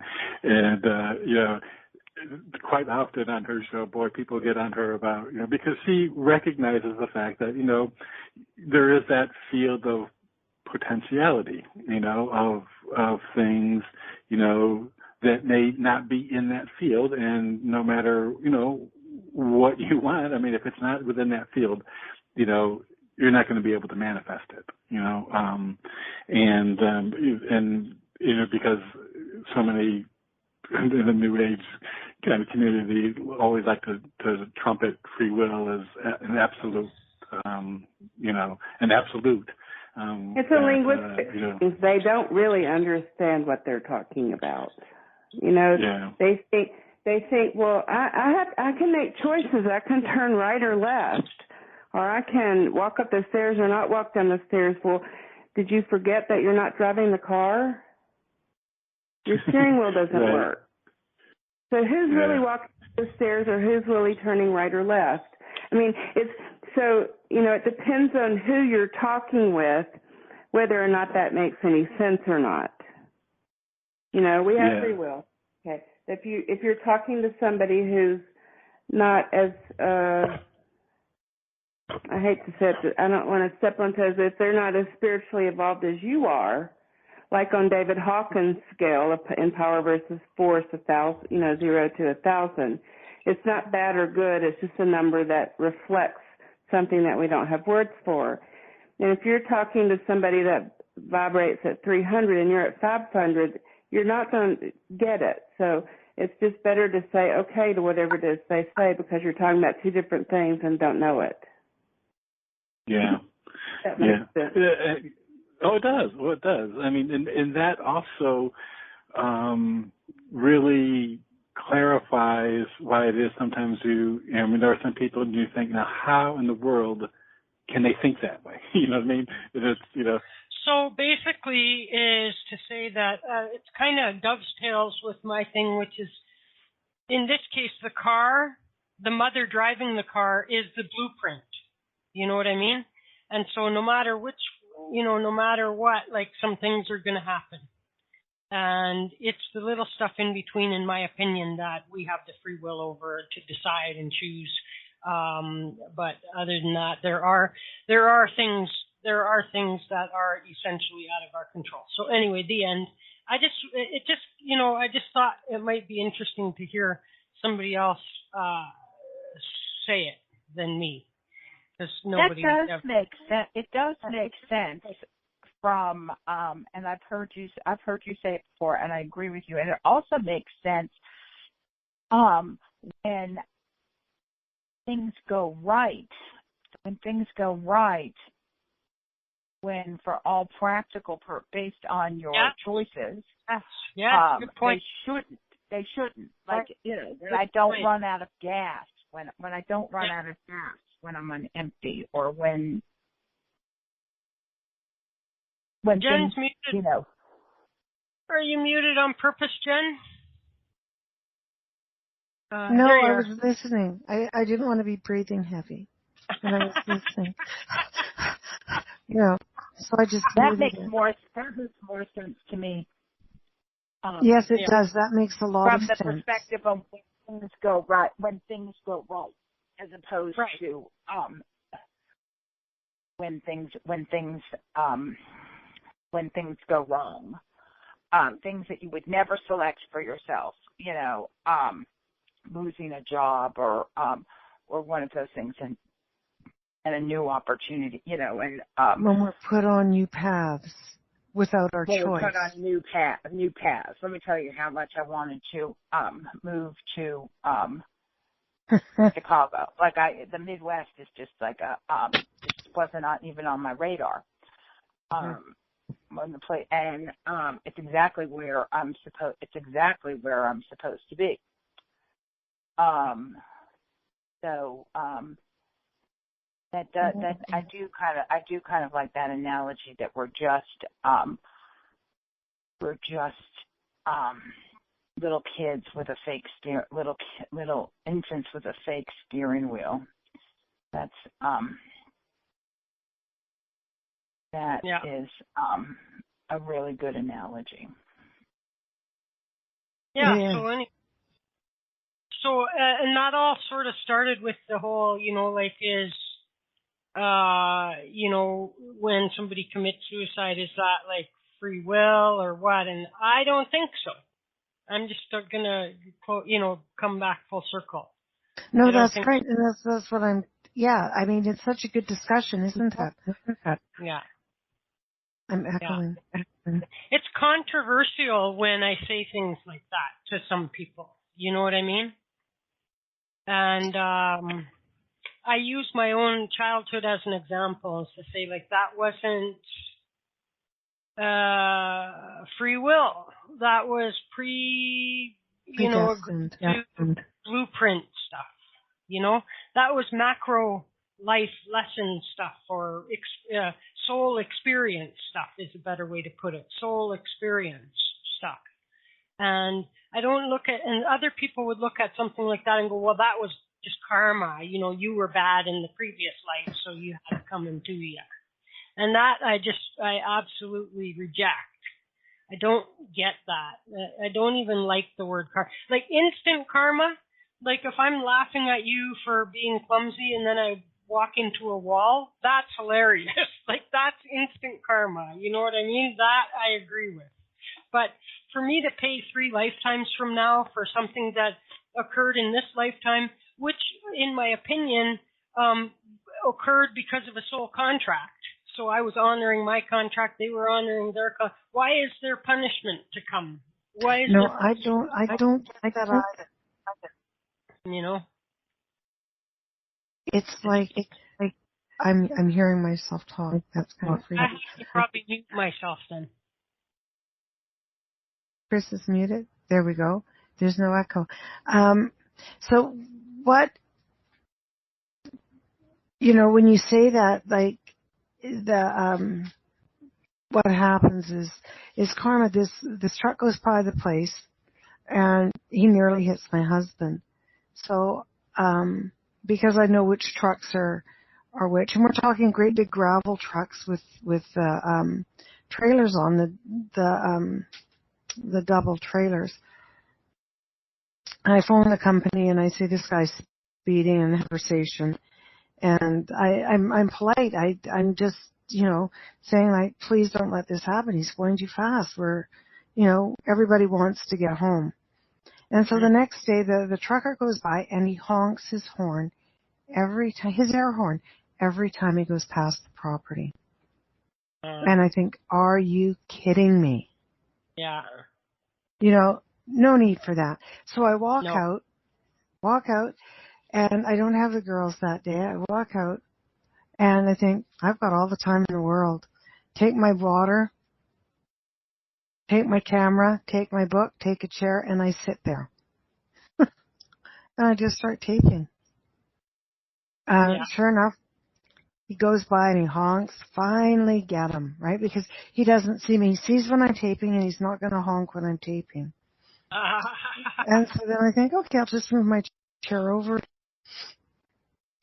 quite often on her show, boy, people get on her about because she recognizes the fact that there is that field of potentiality, of things, that may not be in that field, and no matter what you want. I mean, if it's not within that field, you're not going to be able to manifest it, because so many in the New Age kind of community always like to trumpet free will as an absolute, an absolute. It's a linguistic thing. They don't really understand what they're talking about. They think, well, I can make choices. I can turn right or left, or I can walk up the stairs or not walk down the stairs. Well, did you forget that you're not driving the car? Your steering wheel doesn't work. So who's really walking up the stairs, or who's really turning right or left? I mean, it depends on who you're talking with, whether or not that makes any sense or not. We have free will. Okay. If you're talking to somebody who's not as I hate to say it, I don't want to step on toes, if they're not as spiritually evolved as you are, like on David Hawkins' scale in power versus force, 1,000, 0 to 1,000. It's not bad or good. It's just a number that reflects something that we don't have words for. And if you're talking to somebody that vibrates at 300 and you're at 500, you're not going to get it. So it's just better to say okay to whatever it is they say, because you're talking about two different things and don't know it. Yeah. That makes sense. Oh, it does. Well, it does. I mean, and that also really clarifies why it is sometimes there are some people and you think, now how in the world can they think that way? You know what I mean? It's, So basically is to say that it kind of dovetails with my thing, which is, in this case, the mother driving the car is the blueprint. You know what I mean? And so no matter what, like, some things are going to happen. And it's the little stuff in between, in my opinion, that we have the free will over to decide and choose. But other than that, there are things that are essentially out of our control. So anyway, the end. I just thought it might be interesting to hear somebody else say it than me. Because nobody make sense. It does make sense from, and I've heard you say it before, and I agree with you. And it also makes sense when things go right. When for all practical based on your choices. Good point. They shouldn't. Like, when I don't run out of gas, when I don't run out of gas, when I'm on empty, or when Jen's things, muted. Are you muted on purpose, Jen? No, I was listening. I didn't want to be breathing heavy, and I was listening. So I just that makes more sense to me. Yes, it does. That makes a lot of sense. From the perspective of when things go right, as opposed to when things go wrong, things that you would never select for yourself, losing a job or one of those things, and a new opportunity, and when we're put on new paths without our choice. We're put on new paths. Let me tell you how much I wanted to move to Chicago. Like the Midwest is just like just wasn't even on my radar. On the plate, and it's exactly where I'm supposed to be. That I do kind of like that analogy that we're just little kids with a fake little infants with a fake steering wheel. That's that is a really good analogy. Yeah. So and that all sort of started with the whole, when somebody commits suicide, is that like free will or what? And I don't think so. I'm just gonna, come back full circle. No, that's great, and that's what I'm. Yeah, I mean, it's such a good discussion, isn't it? Yeah. I'm echoing. Yeah. It's controversial when I say things like that to some people. You know what I mean? And I use my own childhood as an example to say, like, that wasn't free will. That was blueprint stuff. That was macro life lesson stuff, or soul experience stuff is a better way to put it. Soul experience stuff. And I don't look at, and other people would look at something like that and go, well, that was just karma. You were bad in the previous life, so you had to come and do you. And that I absolutely reject. I don't get that. I don't even like the word karma. Like instant karma, like if I'm laughing at you for being clumsy and then I walk into a wall, that's hilarious. Like that's instant karma. You know what I mean? That I agree with. But for me to pay 3 lifetimes from now for something that occurred in this lifetime, which in my opinion occurred because of a soul contract. So I was honoring my contract, they were honoring their contract. Why is there punishment to come? Why is I don't think that either. It's like I'm hearing myself talk. That's kind of freaky. I should probably mute myself then. Chris is muted. There we go. There's no echo. So what, when you say that, like, what happens is karma. This truck goes by the place, and he nearly hits my husband. So, because I know which trucks are which, and we're talking great big gravel trucks with trailers on the double trailers. I phone the company and I say, this guy's speeding in the conversation, and I'm polite. I'm just saying, like, please don't let this happen. He's going too fast. Everybody wants to get home. And so the next day, the trucker goes by and he honks his horn every time, his air horn, every time he goes past the property. And I think, are you kidding me? Yeah. No need for that. So I walk out, and I don't have the girls that day. I walk out, and I think, I've got all the time in the world. Take my water, take my camera, take my book, take a chair, and I sit there. And I just start taping. Sure enough, he goes by and he honks. Finally get him, right? Because he doesn't see me. He sees when I'm taping, and he's not going to honk when I'm taping. And so then I think, okay, I'll just move my chair over.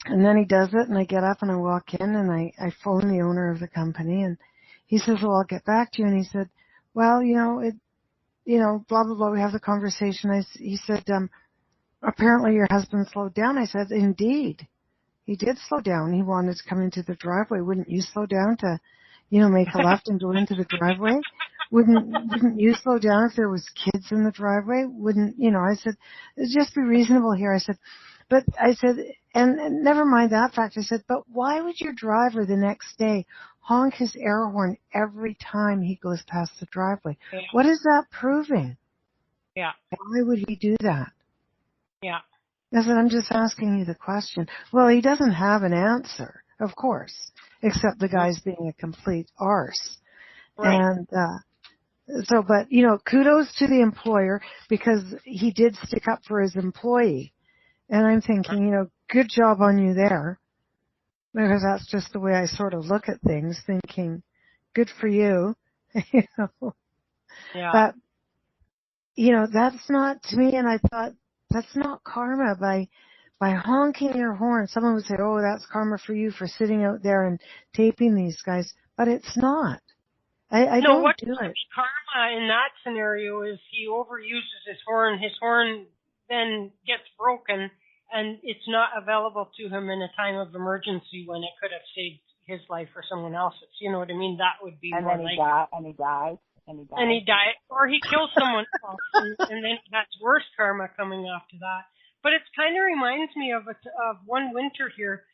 And then he does it, and I get up and I walk in, and I phone the owner of the company, and he says, well, I'll get back to you. And he said, well, blah, blah, blah. We have the conversation. He said, apparently your husband slowed down. I said, indeed. He did slow down. He wanted to come into the driveway. Wouldn't you slow down to, make a left and go into the driveway? Wouldn't you slow down if there was kids in the driveway? I said, just be reasonable here. I said, and never mind that fact. I said, but why would your driver the next day honk his air horn every time he goes past the driveway? Yeah. What is that proving? Yeah. Why would he do that? Yeah. I said, I'm just asking you the question. Well, he doesn't have an answer, of course, except the guy's being a complete arse. Right. And, but, kudos to the employer, because he did stick up for his employee. And I'm thinking, good job on you there, because that's just the way I sort of look at things, thinking, good for you. Yeah. But that's not to me. And I thought, that's not karma. By honking your horn, someone would say, oh, that's karma for you for sitting out there and taping these guys. But it's not. I no, don't what do it. Karma in that scenario is he overuses his horn. His horn then gets broken, and it's not available to him in a time of emergency when it could have saved his life or someone else's. You know what I mean? That would be more like. And he died. Or he kills someone else, and then that's worse karma coming after that. But it kind of reminds me of one winter here.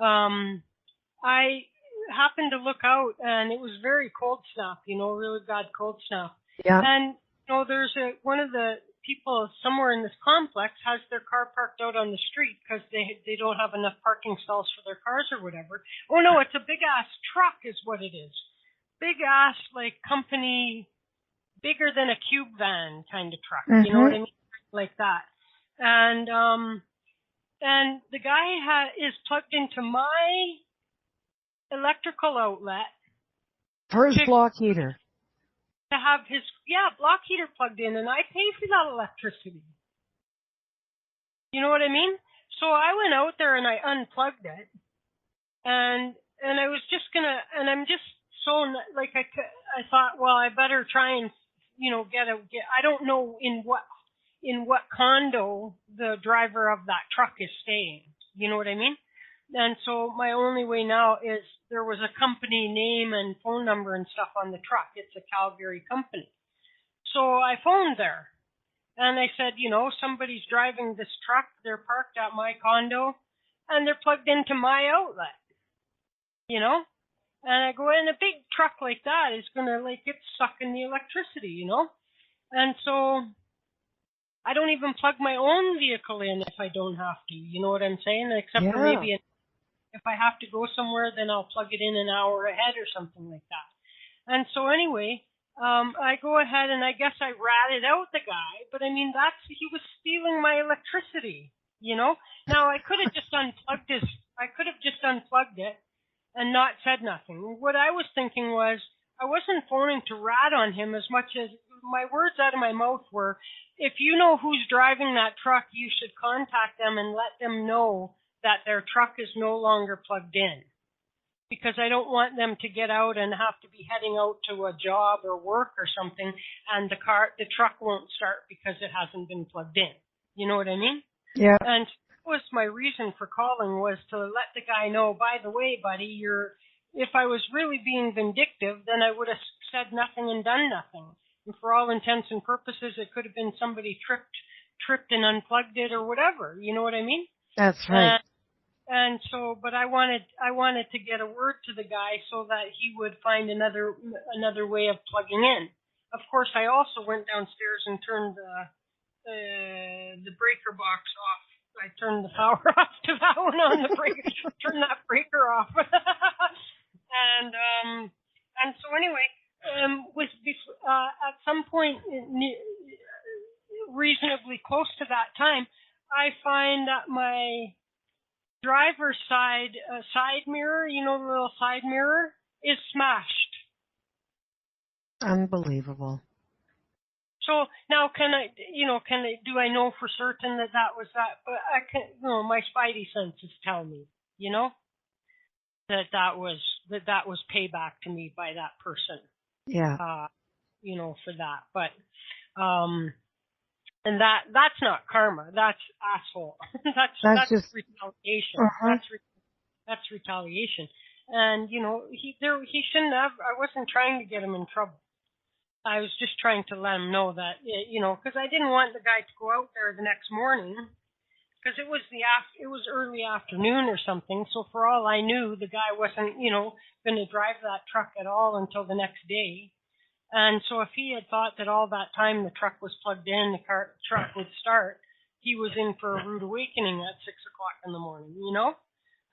I happened to look out, and it was very cold snap, really bad cold snap. Yeah. And there's one of the people somewhere in this complex has their car parked out on the street because they don't have enough parking stalls for their cars or whatever. Oh no, it's a big ass truck, is what it is. Big ass, like, company, bigger than a cube van kind of truck. Mm-hmm. You know what I mean? Like that. And the guy is plugged into my electrical outlet for his block heater. To have his block heater plugged in, and I pay for that electricity. You know what I mean? So I went out there and I unplugged it, and I was just gonna, and I'm just so like I thought, well, I better try and get. I don't know in what condo the driver of that truck is staying. You know what I mean? And so my only way now is, there was a company name and phone number and stuff on the truck. It's a Calgary company. So I phoned there and I said, somebody's driving this truck. They're parked at my condo and they're plugged into my outlet, and I go, in a big truck like that is going to get sucking the electricity, and so I don't even plug my own vehicle in if I don't have to, you know what I'm saying? Except for maybe if I have to go somewhere, then I'll plug it in an hour ahead or something like that. And so anyway, I go ahead and I guess I ratted out the guy, but I mean, he was stealing my electricity, Now I could have just unplugged it and not said nothing. What I was thinking was, I wasn't phoning to rat on him as much as my words out of my mouth were, if you know who's driving that truck, you should contact them and let them know that their truck is no longer plugged in. Because I don't want them to get out and have to be heading out to a job or work or something, and the truck won't start because it hasn't been plugged in. You know what I mean? Yeah. And that was my reason for calling, was to let the guy know, by the way, buddy, if I was really being vindictive, then I would have said nothing and done nothing. And for all intents and purposes, it could have been somebody tripped and unplugged it or whatever. You know what I mean? That's right. And so, but I wanted to get a word to the guy so that he would find another way of plugging in. Of course, I also went downstairs and turned the breaker box off. I turned the power off to that one on the breaker. Turned that breaker off. And so anyway, at some point reasonably close to that time, I find that my driver's side mirror, the little side mirror, is smashed. Unbelievable. So now do I know for certain that was that? But I can, my spidey senses tell me, that was payback to me by that person. Yeah. For that. But, and that's not karma. That's asshole. that's just retaliation. That's retaliation. And he shouldn't have. I wasn't trying to get him in trouble. I was just trying to let him know that because I didn't want the guy to go out there the next morning, because it was early afternoon or something. So for all I knew, the guy wasn't going to drive that truck at all until the next day. And so if he had thought that all that time the truck was plugged in, the truck would start, he was in for a rude awakening at 6 o'clock in the morning,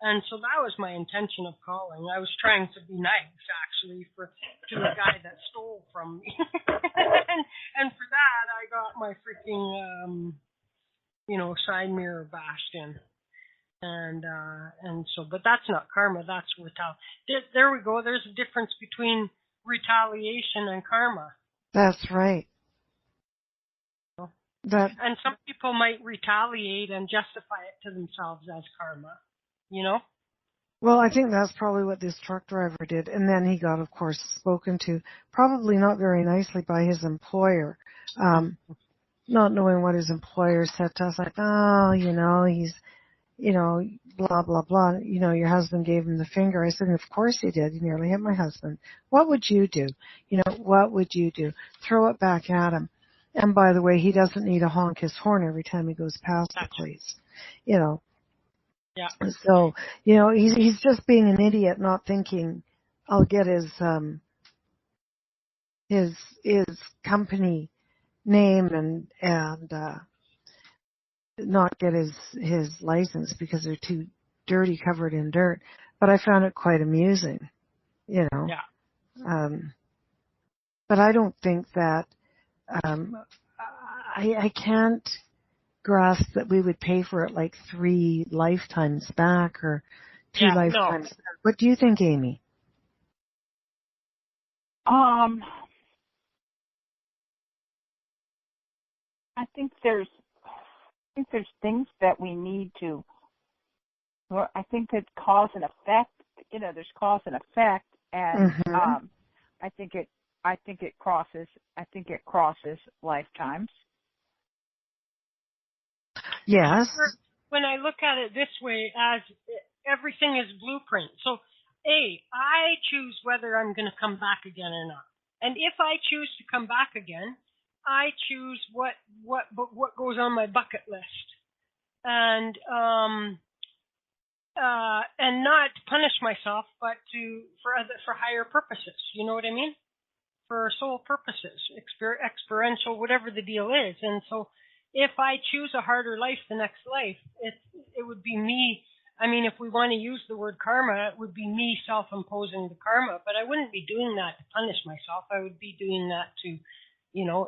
And so that was my intention of calling. I was trying to be nice, actually, to a guy that stole from me. and for that, I got my freaking, side mirror bashed in. And so, but that's not karma, that's retaliation. There we go. There's a difference between retaliation and karma. That's right. And some people might retaliate and justify it to themselves as karma, you know? Well, I think that's probably what this truck driver did. And then he got, of course, spoken to, probably not very nicely by his employer. Not knowing what his employer said to us, like, oh, he's, blah, blah, blah. Your husband gave him the finger. I said, of course he did. He nearly hit my husband. What would you do? What would you do? Throw it back at him. And by the way, he doesn't need to honk his horn every time he goes past the place. Yeah. So, he's just being an idiot, not thinking I'll get his company name and not get his license because they're too dirty, covered in dirt. But I found it quite amusing, Yeah. But I don't think that I can't grasp that we would pay for it like 3 lifetimes back or 2 lifetimes back. What do you think, Amy? I think there's things that we need to. Well, I think that cause and effect. There's cause and effect, and I think it crosses lifetimes. Yes. When I look at it this way, as everything is blueprint. So, I choose whether I'm going to come back again or not. And if I choose to come back again, I choose what goes on my bucket list, and not to punish myself, but for higher purposes. You know what I mean? For soul purposes, experiential, whatever the deal is. And so, if I choose a harder life the next life, it would be me. I mean, if we want to use the word karma, it would be me self-imposing the karma. But I wouldn't be doing that to punish myself. I would be doing that to,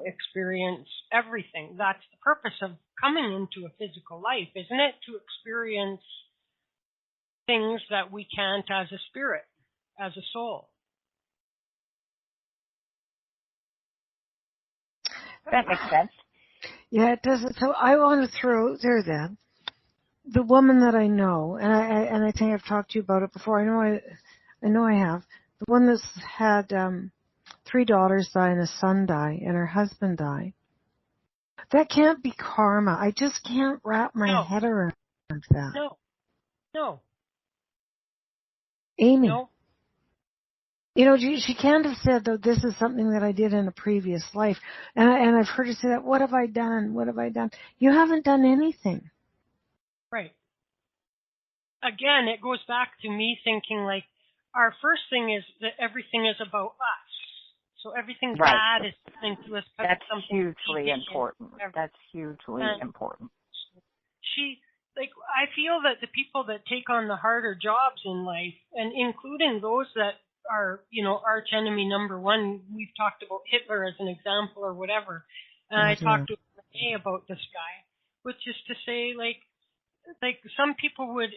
experience everything. That's the purpose of coming into a physical life, isn't it? To experience things that we can't as a spirit, as a soul. That makes sense. Yeah, it does. So I want to throw out there then the woman that I know, and I think I've talked to you about it before. I know I have. The one that's had 3 daughters die and a son die and her husband die. That can't be karma. I just can't wrap my head around that. No. Amy. No. She can't have said, though, this is something that I did in a previous life. And I've heard her say that, what have I done? What have I done? You haven't done anything. Right. Again, it goes back to me thinking, like, our first thing is that everything is about us. So everything bad is happening to us. That's hugely important. That's hugely important. I feel that the people that take on the harder jobs in life, and including those that are, arch enemy number one, we've talked about Hitler as an example or whatever, and I talked to Renee about this guy, which is to say, like some people would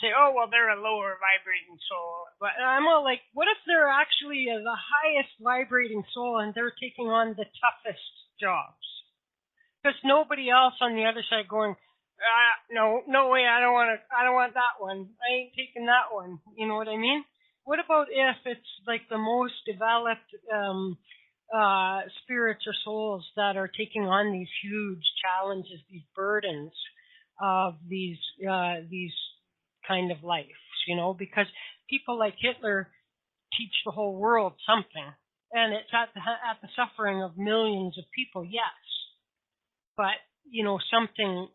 say, oh, well, they're a lower vibrating soul. But I'm all like, what if they're actually the highest vibrating soul and they're taking on the toughest jobs? Because nobody else on the other side going, no way, I don't want that one. I ain't taking that one. You know what I mean? What about if it's like the most developed spirits or souls that are taking on these huge challenges, these burdens of these kind of lives, because people like Hitler teach the whole world something, and it's at the suffering of millions of people, yes, but something,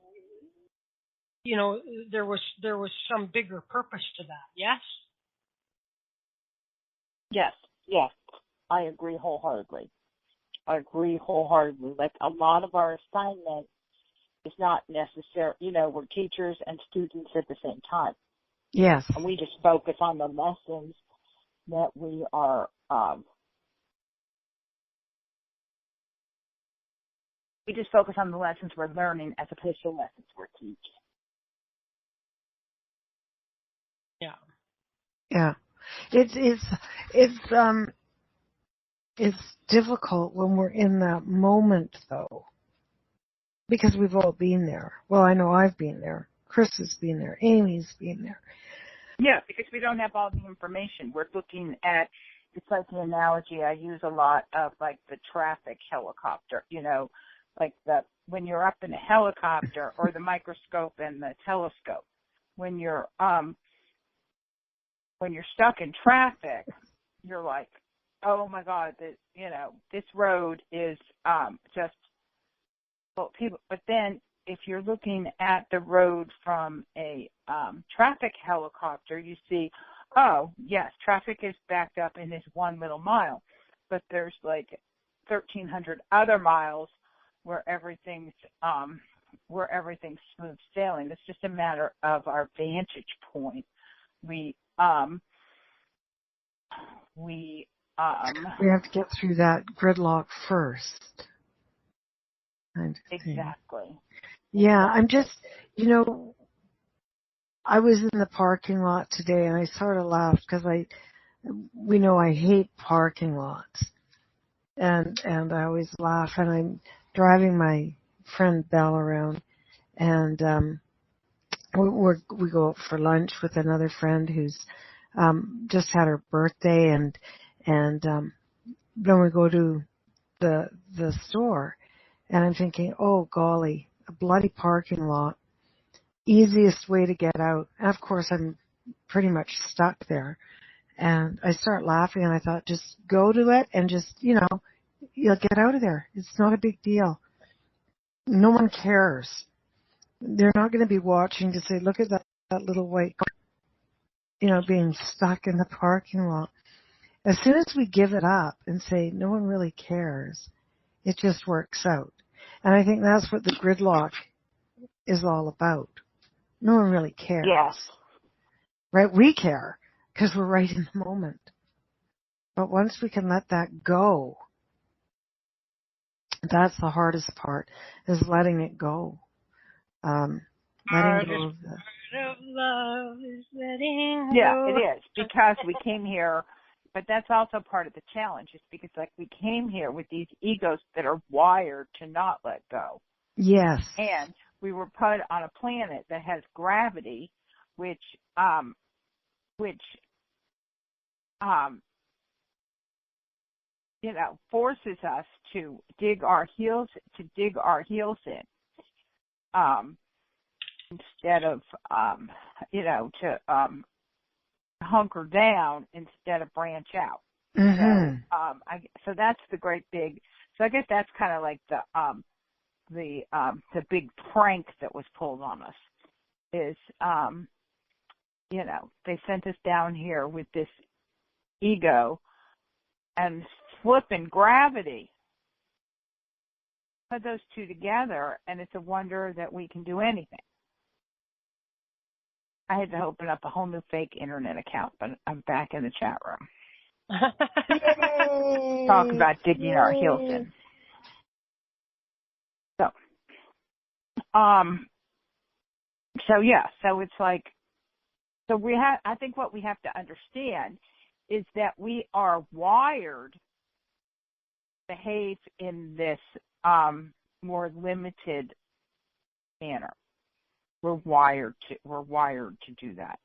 there was some bigger purpose to that, yes. Yes, I agree wholeheartedly. Like a lot of our assignment is not necessary. We're teachers and students at the same time. Yes. And we just focus on the lessons that we are, we just focus on the lessons we're learning as opposed to lessons we're teaching. Yeah. Yeah. It's difficult when we're in that moment, though. because we've all been there. Well, I know I've been there. Chris has been there. Amy's been there. Yeah, because we don't have all the information. We're looking at, it's like the analogy I use a lot of, like the traffic helicopter, like when you're up in a helicopter, or the microscope and the telescope. When you're stuck in traffic, you're like, oh my God, this road is just full of people. But then if you're looking at the road from a traffic helicopter, you see, oh yes, traffic is backed up in this one little mile, but there's like 1,300 other miles where everything's smooth sailing. It's just a matter of our vantage point. We have to get through that gridlock first. Exactly. Yeah, I'm just, I was in the parking lot today and I sort of laughed because we know I hate parking lots, and I always laugh, and I'm driving my friend Belle around, and we go out for lunch with another friend who's just had her birthday, and then we go to the store, and I'm thinking, oh golly, a bloody parking lot, easiest way to get out. And of course I'm pretty much stuck there, and I start laughing, and I thought, just go to it and just, you'll get out of there. It's not a big deal. No one cares. They're not going to be watching to say, look at that little white car, being stuck in the parking lot. As soon as we give it up and say, no one really cares, it just works out. And I think that's what the gridlock is all about. No one really cares. Yes. Right? We care because we're right in the moment. But once we can let that go, that's the hardest part, is letting it go. Letting go of the... love is letting go. Yeah, it is, because we came here, but that's also part of the challenge, is because we came here with these egos that are wired to not let go. Yes. And we were put on a planet that has gravity, which forces us to dig our heels in, instead of to hunker down instead of branch out. Mm-hmm. So that's the great big. So I guess that's kind of like the big prank that was pulled on us. Is they sent us down here with this ego and flipping gravity. Put those two together, and it's a wonder that we can do anything. I had to open up a whole new fake internet account, but I'm back in the chat room. Talk about digging our heels in. So it's like, I think what we have to understand is that we are wired to behave in this more limited manner. We're wired to do that.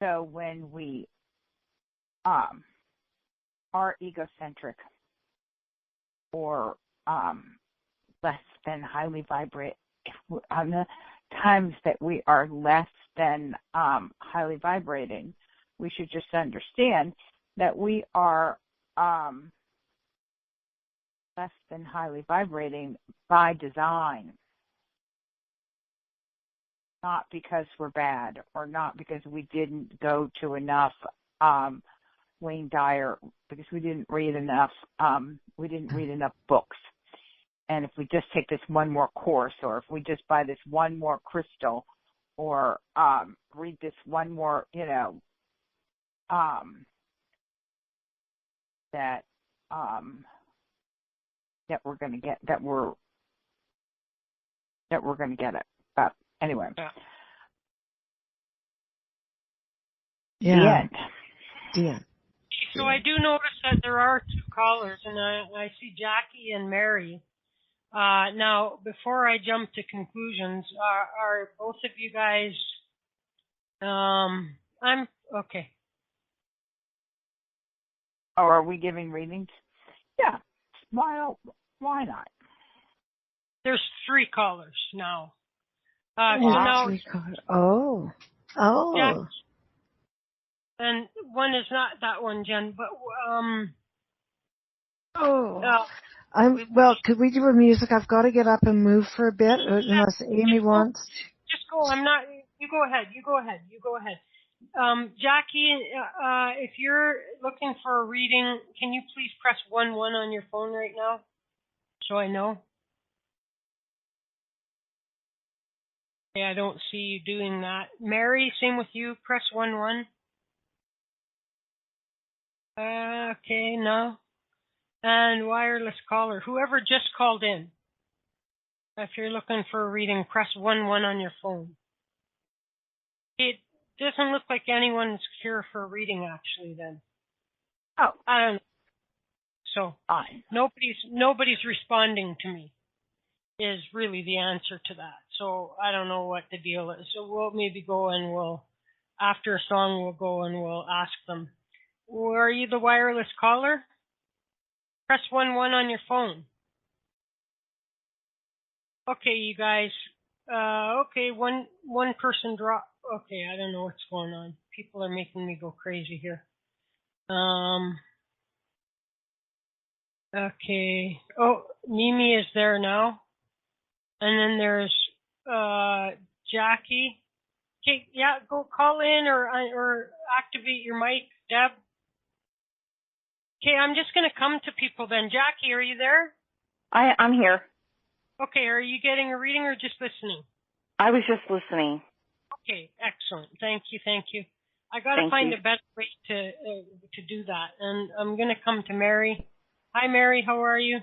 So when we are egocentric or less than highly vibrant, on the times that we are less than highly vibrating, we should just understand that we are less than highly vibrating by design, not because we're bad or not because we didn't go to enough Wayne Dyer, because we didn't read enough books. And if we just take this one more course, or if we just buy this one more crystal, or read this one more, that we're going to get, that we're going to get it. But anyway. Yeah. The end. So I do notice that there are two callers, and I see Jackie and Mary. Now, before I jump to conclusions, are both of you guys? I'm okay. Oh, are we giving readings? Yeah. Why not? There's three callers now. Three callers. Oh. Jack, and one is not that one, Jen, but well, could we do a music? I've got to get up and move for a bit, unless Amy wants. Just go. I'm not. You go ahead. Jackie, if you're looking for a reading, can you please press 1-1 on your phone right now, so I know? Okay, I don't see you doing that. Mary, same with you. Press 1-1. Okay, no. And wireless caller, whoever just called in, if you're looking for a reading, press 1-1 on your phone. It doesn't look like anyone's here for a reading, actually, then. Oh. I don't know. So, fine. Nobody's responding to me is really the answer to that. So, I don't know what the deal is. So, we'll maybe go and after a song, we'll go and we'll ask them. Are you the wireless caller? Press 1-1 on your phone. Okay, you guys. Okay, one person dropped. Okay, I don't know what's going on. People are making me go crazy here. Okay. Oh, Mimi is there now. And then there's Jackie. Okay, yeah, go call in or activate your mic, Deb. Okay, I'm just going to come to people then. Jackie, are you there? I'm here. Okay, are you getting a reading or just listening? I was just listening. Okay, excellent. Thank you. I got to find a better way to do that. And I'm going to come to Mary. Hi, Mary. How are you?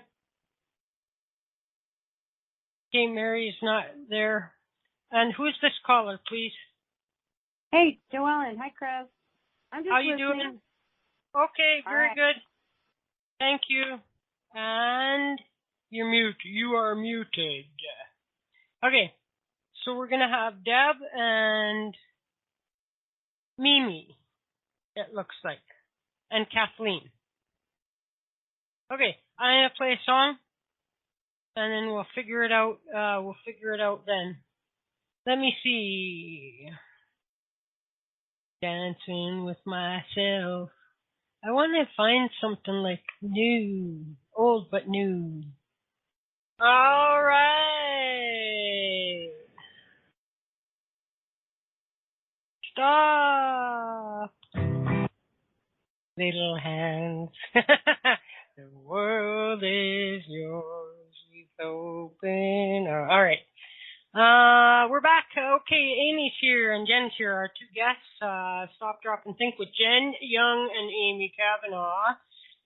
Okay, Mary is not there. And who's this caller, please? Hey, Joellen. Hi, Chris. I'm just How listening. you doing? Okay, very good. Thank you. And you're mute. You are muted. Okay, so we're going to have Deb and Mimi, it looks like, and Kathleen. Okay, I'm going to play a song, and then we'll figure it out. Then. Let me see. Dancing with myself. I want to find something like new, old but new. All right. Stop. Little hands. The world is yours. With open. All right. We're back. Okay, Amy's here and Jen's here, our two guests. Stop, Drop, and Think with Jen Young and Amy Cavanaugh.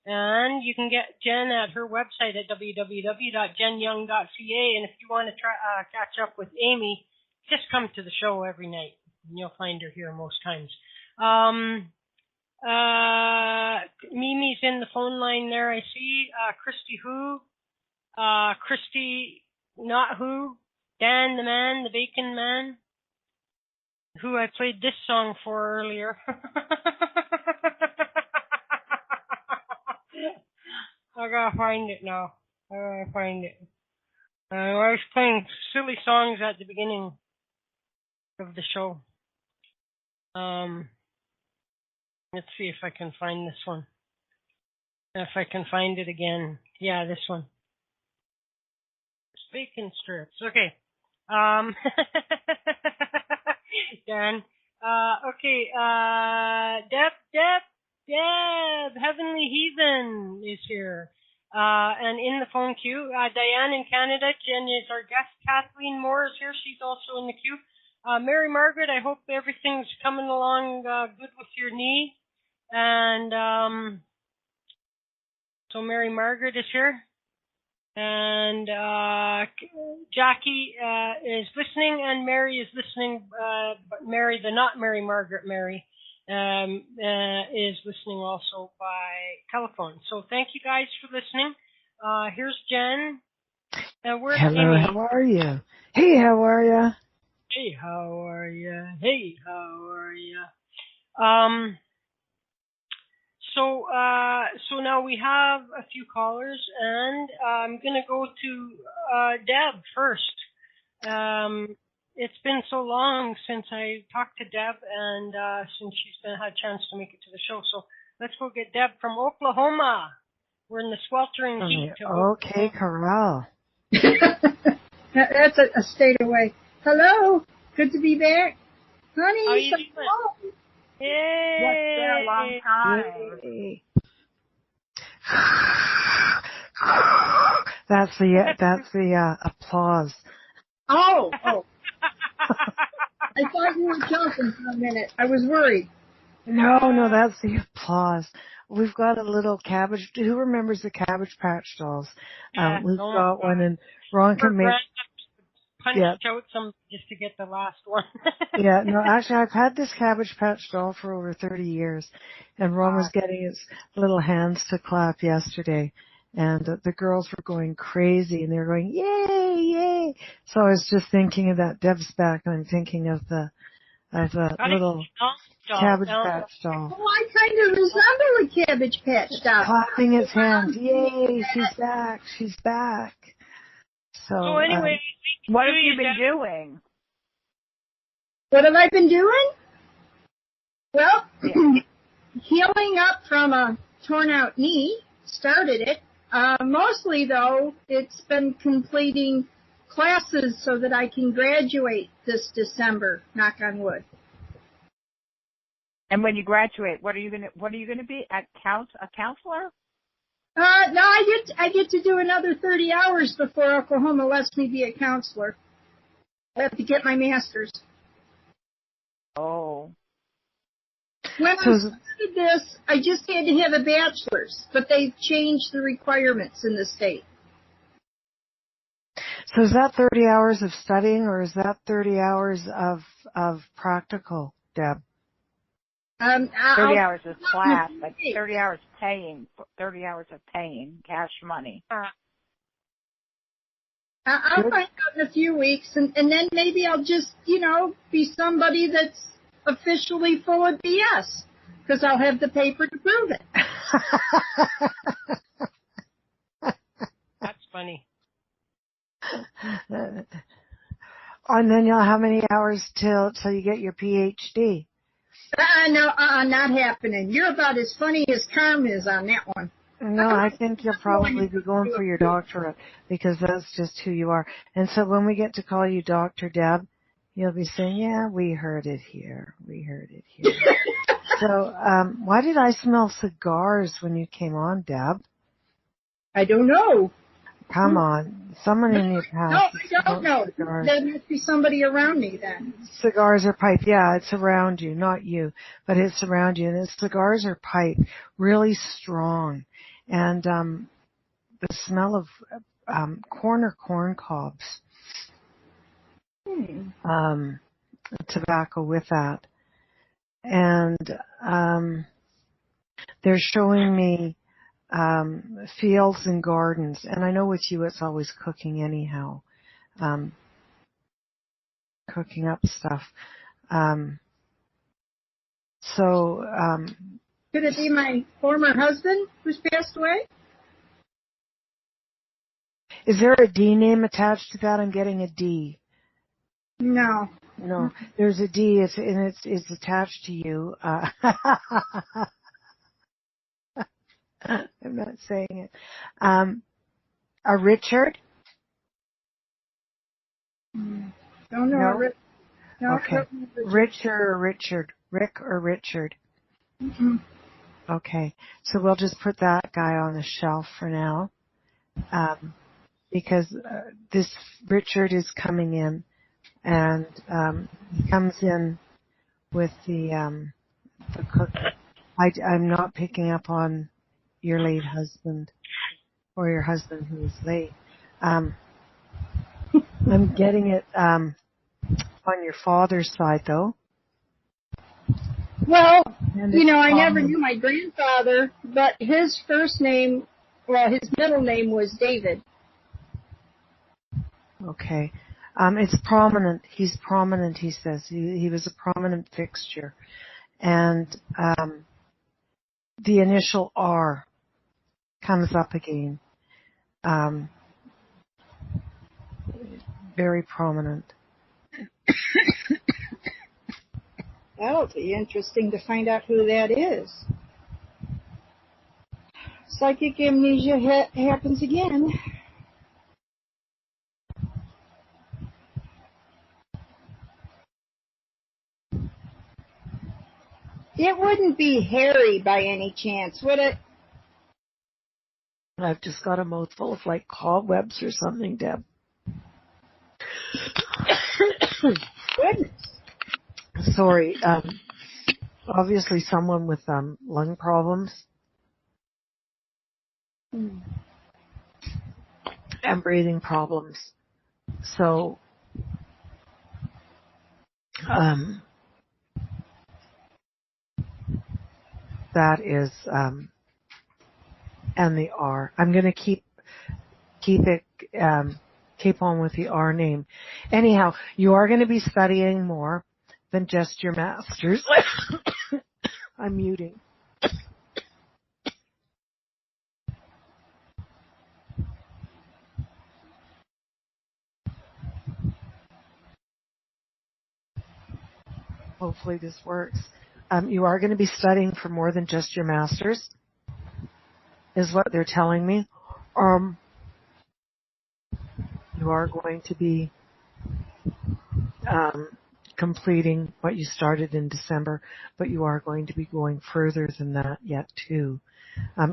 And you can get Jen at her website at www.jenyoung.ca. And if you want to catch up with Amy, just come to the show every night. And you'll find her here most times. Mimi's in the phone line there, I see. Christy Who. Christy Not Who. Dan the Man, the Bacon Man, who I played this song for earlier. I gotta find it now. I was playing silly songs at the beginning of the show. Let's see if I can find this one. If I can find it again. Yeah, this one. Bacon strips. Okay. Dan. Okay. Deb, Heavenly Heathen is here. And in the phone queue, Diane in Canada. Jen is our guest. Kathleen Moore is here. She's also in the queue. Mary Margaret, I hope everything's coming along good with your knee. And so Mary Margaret is here. And Jackie is listening, and Mary is listening, but Mary, the not Mary Margaret Mary. is listening also by telephone. So thank you guys for listening. Here's Jen. Where's Hello, Amy? how are you? Hey, how are you? Hey, how are you? Hey, how are you? So now we have a few callers, and I'm gonna go to Deb first. It's been so long since I talked to Deb, and since she's had a chance to make it to the show. So let's go get Deb from Oklahoma. We're in the sweltering heat. Okay, Corral. That's a state away. Hello, good to be back, honey. How you doing? Yay! Yes, it's been a long time. Yay. That's the applause. Oh. I thought you were joking for a minute. I was worried. No, that's the applause. We've got a little cabbage. Who remembers the Cabbage Patch dolls? We've got one, and Ron can make. Punched out some just to get the last one. Yeah, no, actually, I've had this Cabbage Patch doll for over 30 years, and Ron was getting his little hands to clap yesterday, and the girls were going crazy, and they were going, yay, yay. So I was just thinking of that. Deb's back, and I'm thinking of the little Cabbage Patch doll. Oh, I kind of resemble a Cabbage Patch doll. Clapping its hands. Yay, she's back. She's back. So anyway, what have you been doing? What have I been doing? Well, healing up from a torn out knee, started it. Mostly though, it's been completing classes so that I can graduate this December, knock on wood. And when you graduate, what are you gonna be? A counselor? No, I get to do another 30 hours before Oklahoma lets me be a counselor. I have to get my master's. Oh. When I started this, I just had to have a bachelor's, but they've changed the requirements in the state. So is that 30 hours of studying, or is that 30 hours of practical, Deb? 30 hours of class, but 30 hours of paying cash money. I'll find out in a few weeks, and then maybe I'll just, be somebody that's officially full of BS, because I'll have the paper to prove it. That's funny. And then you'll have how many hours till you get your PhD? Not happening. You're about as funny as Carm is on that one. No, I think you'll probably be going for your doctorate, because that's just who you are. And so when we get to call you Dr. Deb, you'll be saying, yeah, we heard it here. We heard it here. So why did I smell cigars when you came on, Deb? I don't know. Come on. Someone in your past. No, I don't know. There must be somebody around me then. Cigars or pipe. Yeah, it's around you, not you, but it's around you. And cigars or pipe, really strong. And the smell of corn cobs. Tobacco with that. And they're showing me fields and gardens, and I know with you it's always cooking anyhow, cooking up stuff. Could it be my former husband who's passed away? Is there a D name attached to that? I'm getting a D. No. There's a D. It's attached to you. I'm not saying it. A Richard? Don't know. No? Okay. Rich or Richard? Rick or Richard? Mm-hmm. Okay. So we'll just put that guy on the shelf for now. Because this Richard is coming in, and he comes in with the cook. I'm not picking up on your late husband, or your husband who is late. I'm getting it on your father's side, though. Well, I never knew my grandfather, but his his middle name was David. Okay. It's prominent. He's prominent, he says. He was a prominent fixture. And the initial R comes up again. Very prominent. That'll be interesting to find out who that is. Psychic amnesia happens again. It wouldn't be Harry by any chance, would it? I've just got a mouthful of like cobwebs or something, Deb. Goodness. Sorry. Obviously someone with lung problems. And breathing problems. So, that is, and the R. I'm going to keep on with the R name. Anyhow, you are going to be studying more than just your master's. I'm muting. Hopefully this works. You are going to be studying for more than just your master's, is what they're telling me. You are going to be completing what you started in December, but you are going to be going further than that yet too,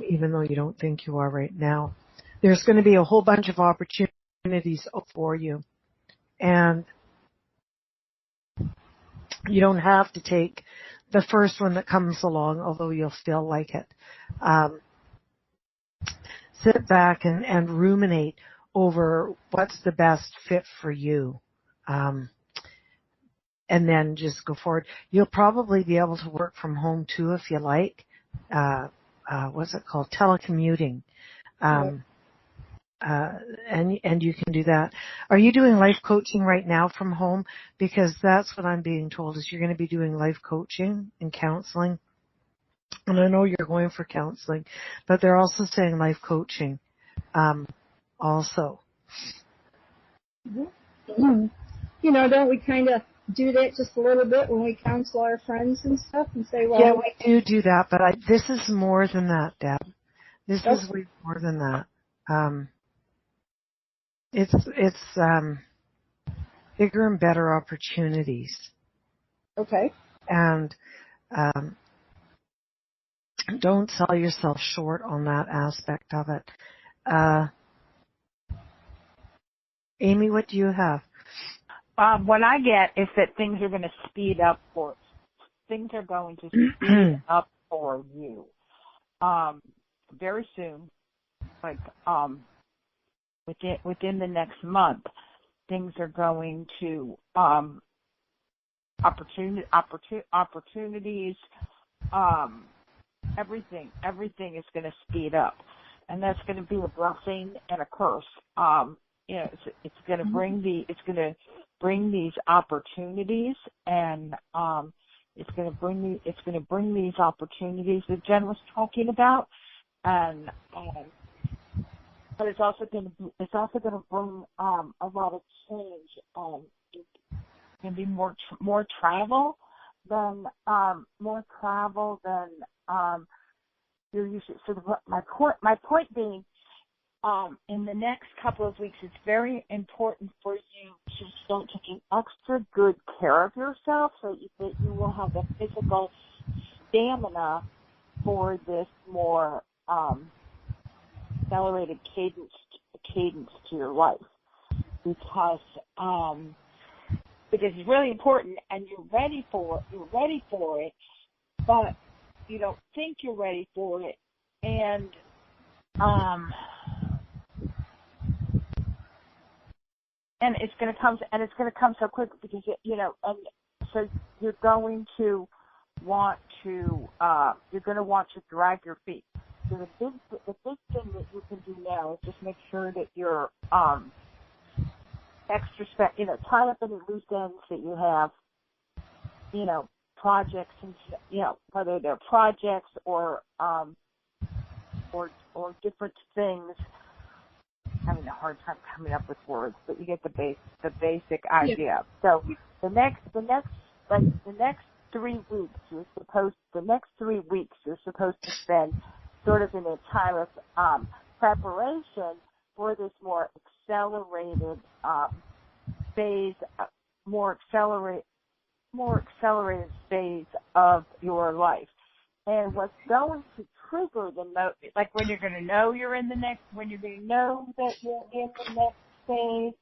even though you don't think you are right now. There's going to be a whole bunch of opportunities for you, and you don't have to take the first one that comes along, although you'll still like it. Sit back and ruminate over what's the best fit for you. And then just go forward. You'll probably be able to work from home too if you like. What's it called? Telecommuting. And you can do that. Are you doing life coaching right now from home? Because that's what I'm being told is you're going to be doing life coaching and counseling. And I know you're going for counseling, but they're also saying life coaching, also. Mm-hmm. Don't we kind of do that just a little bit when we counsel our friends and stuff and say, well... Yeah, we do that, but this is more than that, Deb. This is way more than that. It's bigger and better opportunities. Okay. And don't sell yourself short on that aspect of it. Amy, what do you have? What I get is that things are going to speed up things are going to speed up for you. Very soon, like within the next month, things are going to opportunities. Everything is going to speed up, and that's going to be a blessing and a curse. It's going to bring these opportunities, and it's going to bring these opportunities that Jen was talking about, and but it's also going to bring a lot of change. It's going to be more travel than you're used to. So my point being, in the next couple of weeks, it's very important for you to start taking extra good care of yourself so that you will have the physical stamina for this more accelerated cadence to your life, because it's really important, and you're ready for it, but you don't think you're ready for it, and it's going to come so quick because and so you're going to want to drag your feet. So the big thing that you can do now is just make sure that you're tie up any loose ends that you have, projects and whether they're projects or different things. I'm having a hard time coming up with words, but you get the basic idea. Yeah. So the next 3 weeks you're supposed to spend sort of in a time of preparation for this more accelerated phase, more accelerated phase of your life. And what's going to trigger the like when you're going to know that you're in the next phase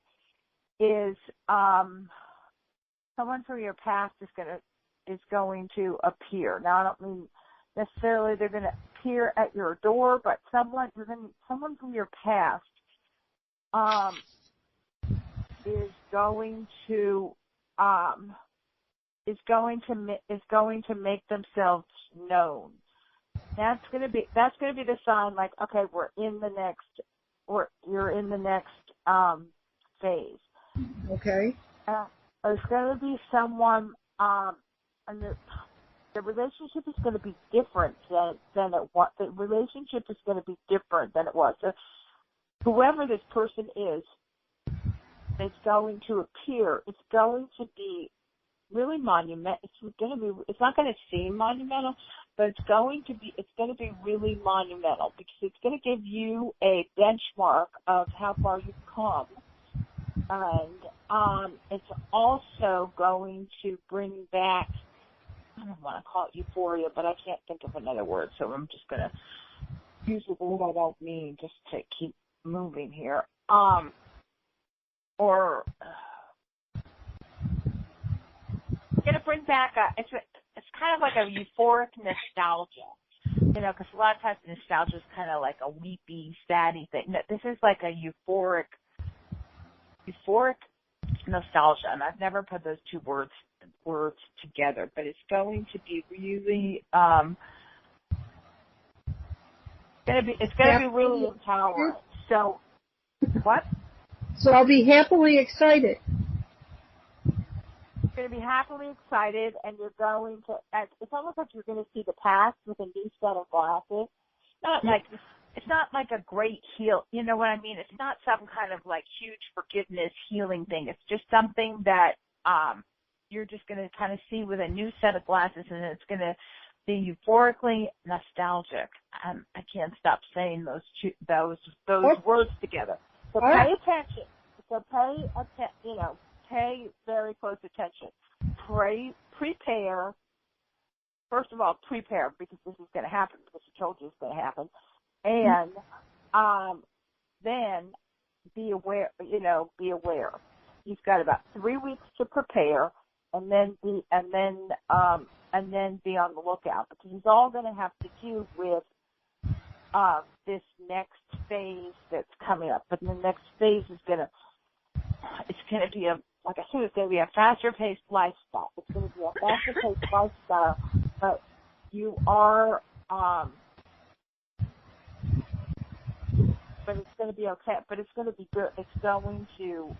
is someone from your past is going to appear. Now I don't mean necessarily they're going to appear at your door, but someone from your past is going to make themselves known. That's going to be the sign. Like, okay, you're in the next phase. Okay. There's going to be someone, and the relationship is going to be different than it was. The relationship is going to be different than it was. So whoever this person is going to appear. It's going to be really monumental. It's not going to seem monumental, but it's going to be really monumental because it's going to give you a benchmark of how far you've come. And it's also going to bring back, I don't want to call it euphoria, but I can't think of another word, so I'm just going to use a word I don't mean just to keep moving here. Going to bring back it's kind of like a euphoric nostalgia, because a lot of times nostalgia is kind of like a weepy, saddy thing. No, this is like a euphoric nostalgia, and I've never put those two words together, but it's going to be really it's going to be really empowering. So what? So I'll be happily excited. You're going to be happily excited, and you're going to. It's almost like you're going to see the past with a new set of glasses. It's not like a great heal. You know what I mean? It's not some kind of like huge forgiveness healing thing. It's just something that you're just going to kind of see with a new set of glasses, and it's going to be euphorically nostalgic. I can't stop saying those words together. So pay attention. So pay very close attention. Prepare. First of all, prepare because this is going to happen because I told you it's going to happen. And then be aware. Be aware. You've got about 3 weeks to prepare, and then be on the lookout because it's all going to have to do with this next phase that's coming up. But the next phase is going to be like I said, it's going to be a faster paced lifestyle. It's going to be a faster paced lifestyle, but you are, but it's going to be okay. But it's going to be good. It's going to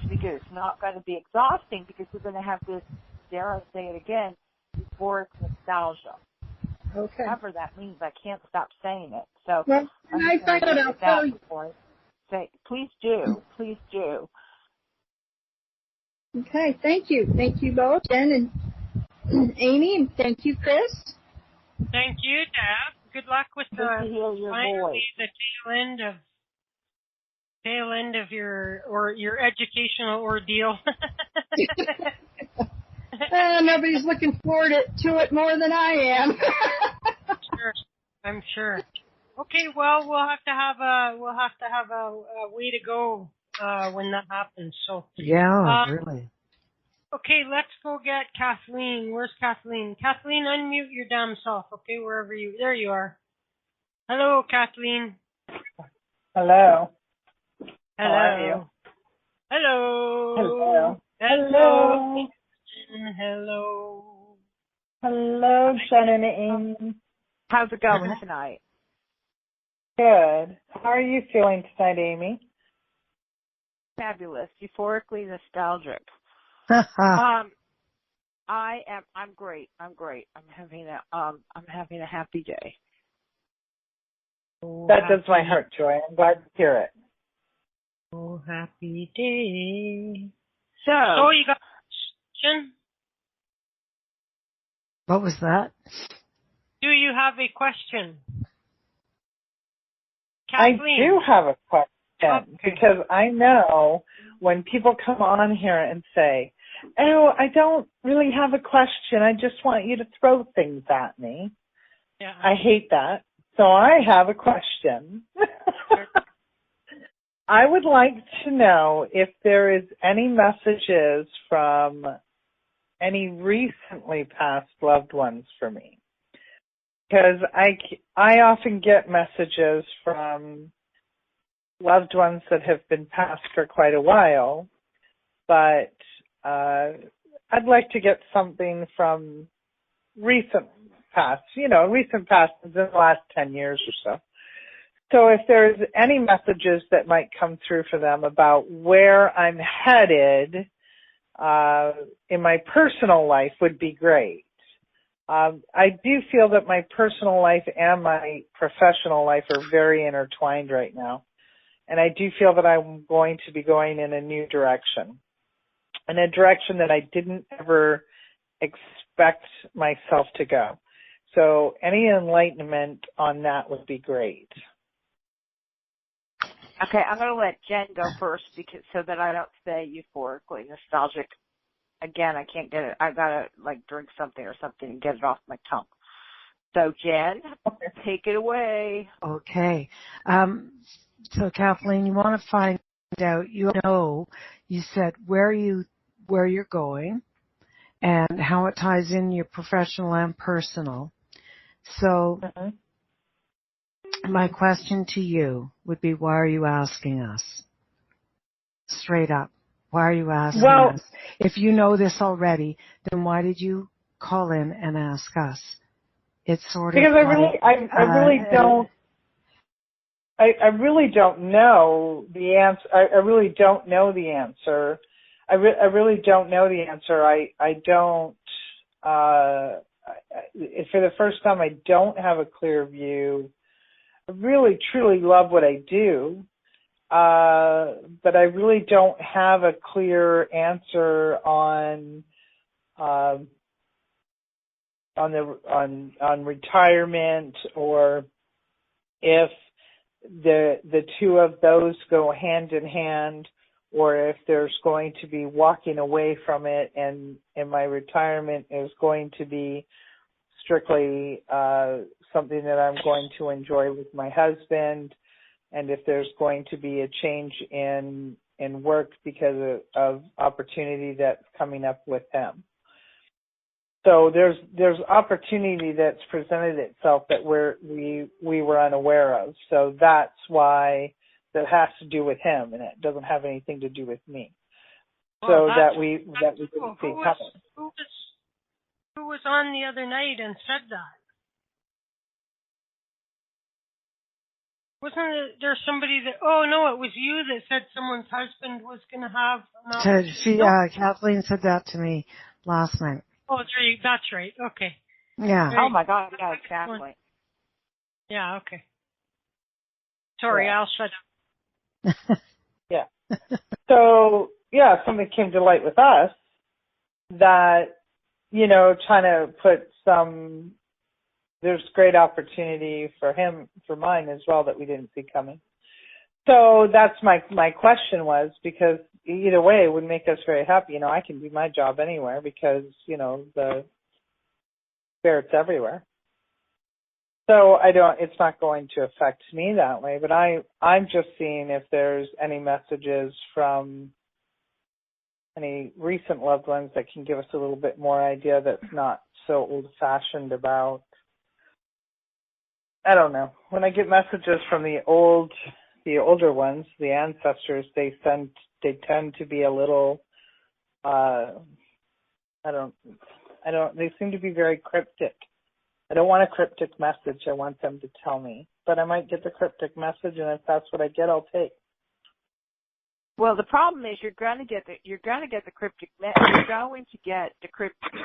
be good. It's not going to be exhausting because we're going to have this, dare I say it again, euphoric nostalgia. Okay. Whatever that means, I can't stop saying it. So well, I find out I'll tell you. Say, please do. Okay, thank you. Thank you both, Jen and Amy, and thank you, Chris. Thank you, Deb. Good luck with the tail end of your educational ordeal. Nobody's looking forward to it more than I am. Sure, I'm sure. Okay, well, we'll have to have a way to go when that happens. So yeah, really. Okay, let's go get Kathleen. Where's Kathleen? Kathleen, unmute your damn self. Okay, wherever you. There you are. Hello, Kathleen. Hello. Hello. How are you? Hello. Hello. Hello. Hello. Hello, Jen and Amy. How's it going tonight? Good. How are you feeling tonight, Amy? Fabulous. Euphorically nostalgic. I'm great. I'm having a happy day. That does my heart, Joy. I'm glad to hear it. Oh, happy day. So you got a question? What was that? Do you have a question? I Kathleen. do have a question Okay. because I know when people come on here and say, "Oh, I don't really have a question. I just want you to throw things at me." Yeah. I hate that. So I have a question. I would like to know if there is any messages from any recently passed loved ones for me. Because I often get messages from loved ones that have been passed for quite a while, but I'd like to get something from recent past in the last 10 years or so. So if there's any messages that might come through for them about where I'm headed in my personal life would be great. I do feel that my personal life and my professional life are very intertwined right now. And I do feel that I'm going to be going in a new direction. In a direction that I didn't ever expect myself to go. So any enlightenment on that would be great. Okay, I'm going to let Jen go first so that I don't say euphorically nostalgic. Again, I can't get it. I got to drink something or something and get it off my tongue. So Jen, take it away. Okay. So Kathleen, you want to find out, you said where you're going and how it ties in your professional and personal. So my question to you would be, why are you asking us? Straight up. Why are you asking us? If you know this already, then why did you call in and ask us? It's sort of because I really don't know the answer. I really don't know the answer. I really don't know the answer. I don't. For the first time, I don't have a clear view. I really, truly love what I do. But I really don't have a clear answer on retirement, or if the two of those go hand in hand, or if there's going to be walking away from it and my retirement is going to be strictly something that I'm going to enjoy with my husband, and if there's going to be a change in work because of opportunity that's coming up with him. So there's opportunity that's presented itself that we were unaware of. So that's why that has to do with him, and it doesn't have anything to do with me. Well, we didn't see coming. Who was on the other night and said that? Wasn't there somebody that? Oh no, it was you that said someone's husband was going to have an opportunity. Kathleen said that to me last night. Oh, that's right. Okay. Yeah. Oh my God. Yeah, exactly. Yeah. Okay. Sorry, Yeah. I'll shut up. Yeah. So something came to light with us that trying to put some. There's great opportunity for him, for mine as well, that we didn't see coming. So that's my question was, because either way it would make us very happy. I can do my job anywhere because, the spirit's everywhere. So it's not going to affect me that way, but I'm just seeing if there's any messages from any recent loved ones that can give us a little bit more idea that's not so old-fashioned about. I don't know. When I get messages from the older ones, the ancestors, they tend to be a little They seem to be very cryptic. I don't want a cryptic message. I want them to tell me. But I might get the cryptic message, and if that's what I get, I'll take. Well, the problem is you're going to get the cryptic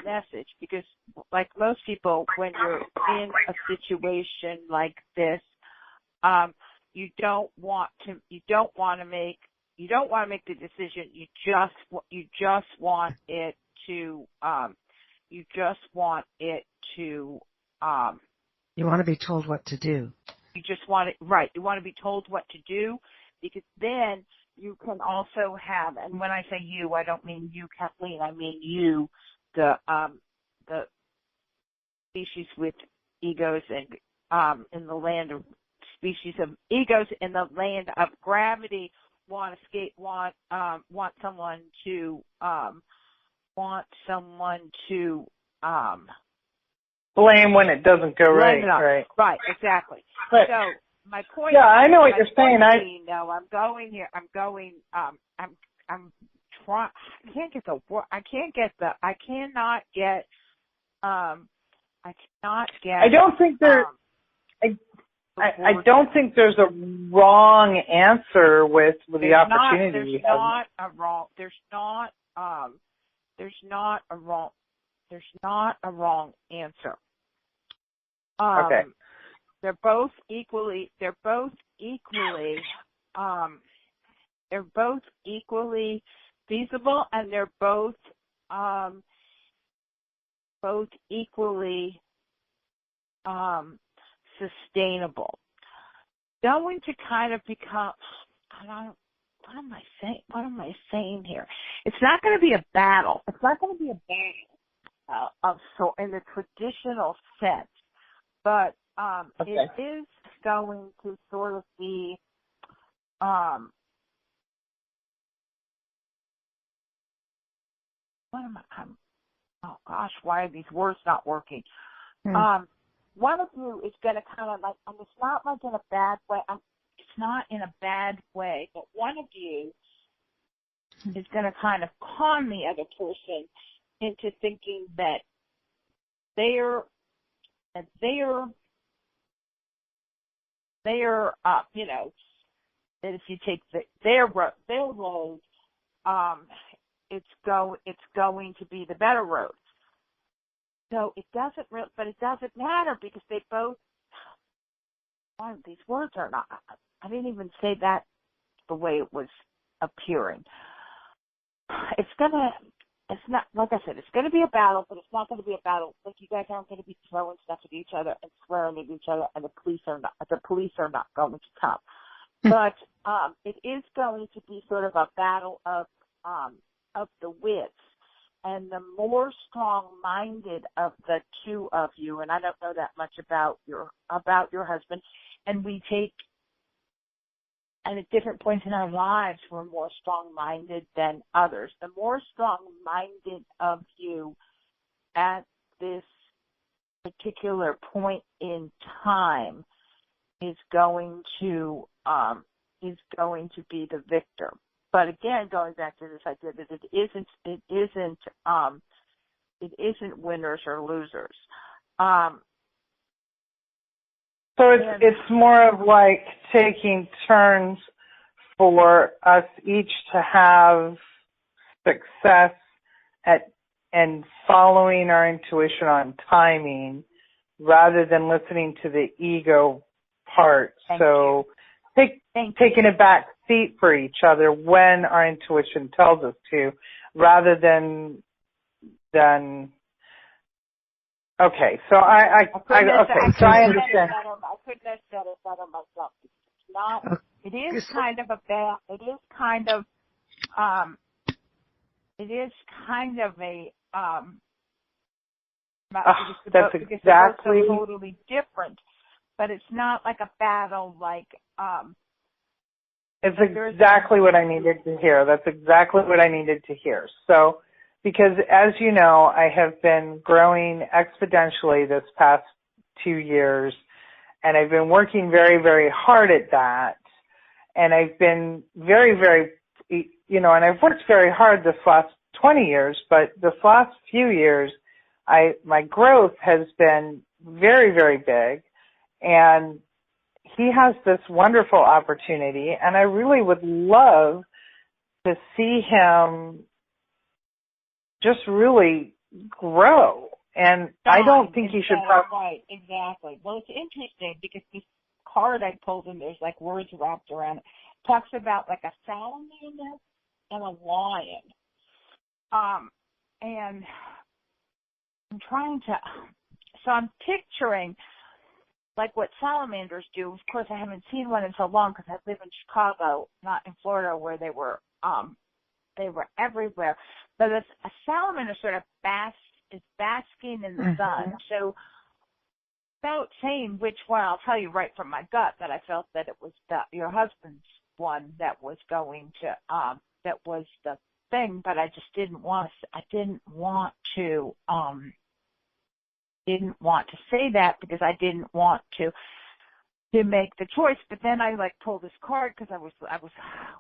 message because, like most people, when you're in a situation like this, you don't want to make the decision. You just want it to. You want to be told what to do. You just want it right. You want to be told what to do because then you can also have, and when I say you, I don't mean you, Kathleen. I mean you, the species with egos and in the land of species of egos in the land of gravity want someone to blame when it doesn't go right. Right, exactly. But, so my point. Yeah, I know what you're saying. I cannot get. I don't think there. I don't think there's a wrong answer with the opportunity you have. There's not a wrong answer. Okay. They're both equally feasible, and they're both equally sustainable. Going to kind of become, what am I saying here? It's not going to be a battle. It's not going to be a battle in the traditional sense, but it is going to sort of be why are these words not working? One of you is going to kind of like, and it's not like in a bad way. It's not in a bad way, but one of you is going to kind of con the other person into thinking that that if you take their road, it's going to be the better road. So it doesn't matter because they both. These words are not. I didn't even say that the way it was appearing. It's not, like I said, it's going to be a battle, but it's not going to be a battle. Like you guys aren't going to be throwing stuff at each other and swearing at each other, and the police are not going to come. But it is going to be sort of a battle of the wits. And the more strong-minded of the two of you, and I don't know that much about your husband, and at different points in our lives, we're more strong-minded than others. The more strong-minded of you at this particular point in time is going to be the victor. But again, going back to this idea that it isn't winners or losers. So it's more of like taking turns for us each to have success and following our intuition on timing rather than listening to the ego part. Taking a back seat for each other when our intuition tells us to, rather than okay. So I understand. I couldn't have said it better myself. It is kind of a that's exactly totally different, but it's not like a battle like. It's exactly what I needed to hear. That's exactly what I needed to hear. So, because as you know, I have been growing exponentially this past 2 years, and I've been working very, very hard at that. And I've been very, very, and I've worked very hard this last 20 years, but this last few years, my growth has been very, very big, and he has this wonderful opportunity, and I really would love to see him just really grow. And I don't think he should probably... Right, exactly. Well, it's interesting because this card I pulled him, there's like words wrapped around it. Talks about like a salamander and a lion. And I'm trying to, so I'm picturing like what salamanders do. Of course, I haven't seen one in so long because I live in Chicago, not in Florida, where they were everywhere. But a salamander sort of is basking in the sun. So without saying which one, I'll tell you right from my gut that I felt that it was your husband's one that was going to, that was the thing, but I just didn't want to say that because I didn't want to make the choice. But then I like pulled this card because I was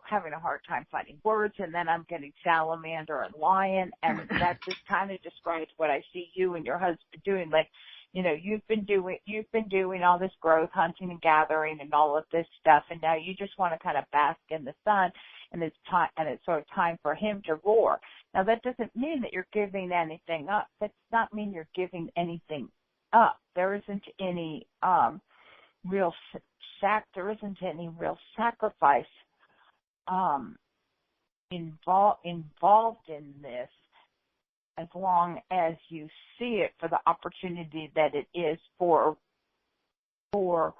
having a hard time finding words, and then I'm getting salamander and lion, and that just kind of describes what I see you and your husband doing. Like, you know, you've been doing all this growth, hunting and gathering and all of this stuff, and now you just want to kind of bask in the sun, and it's time, and it's sort of time for him to roar. Now that doesn't mean that you're giving anything up. That does not mean you're giving anything up. There isn't any real sacrifice involved in this, as long as you see it for the opportunity that it is for both,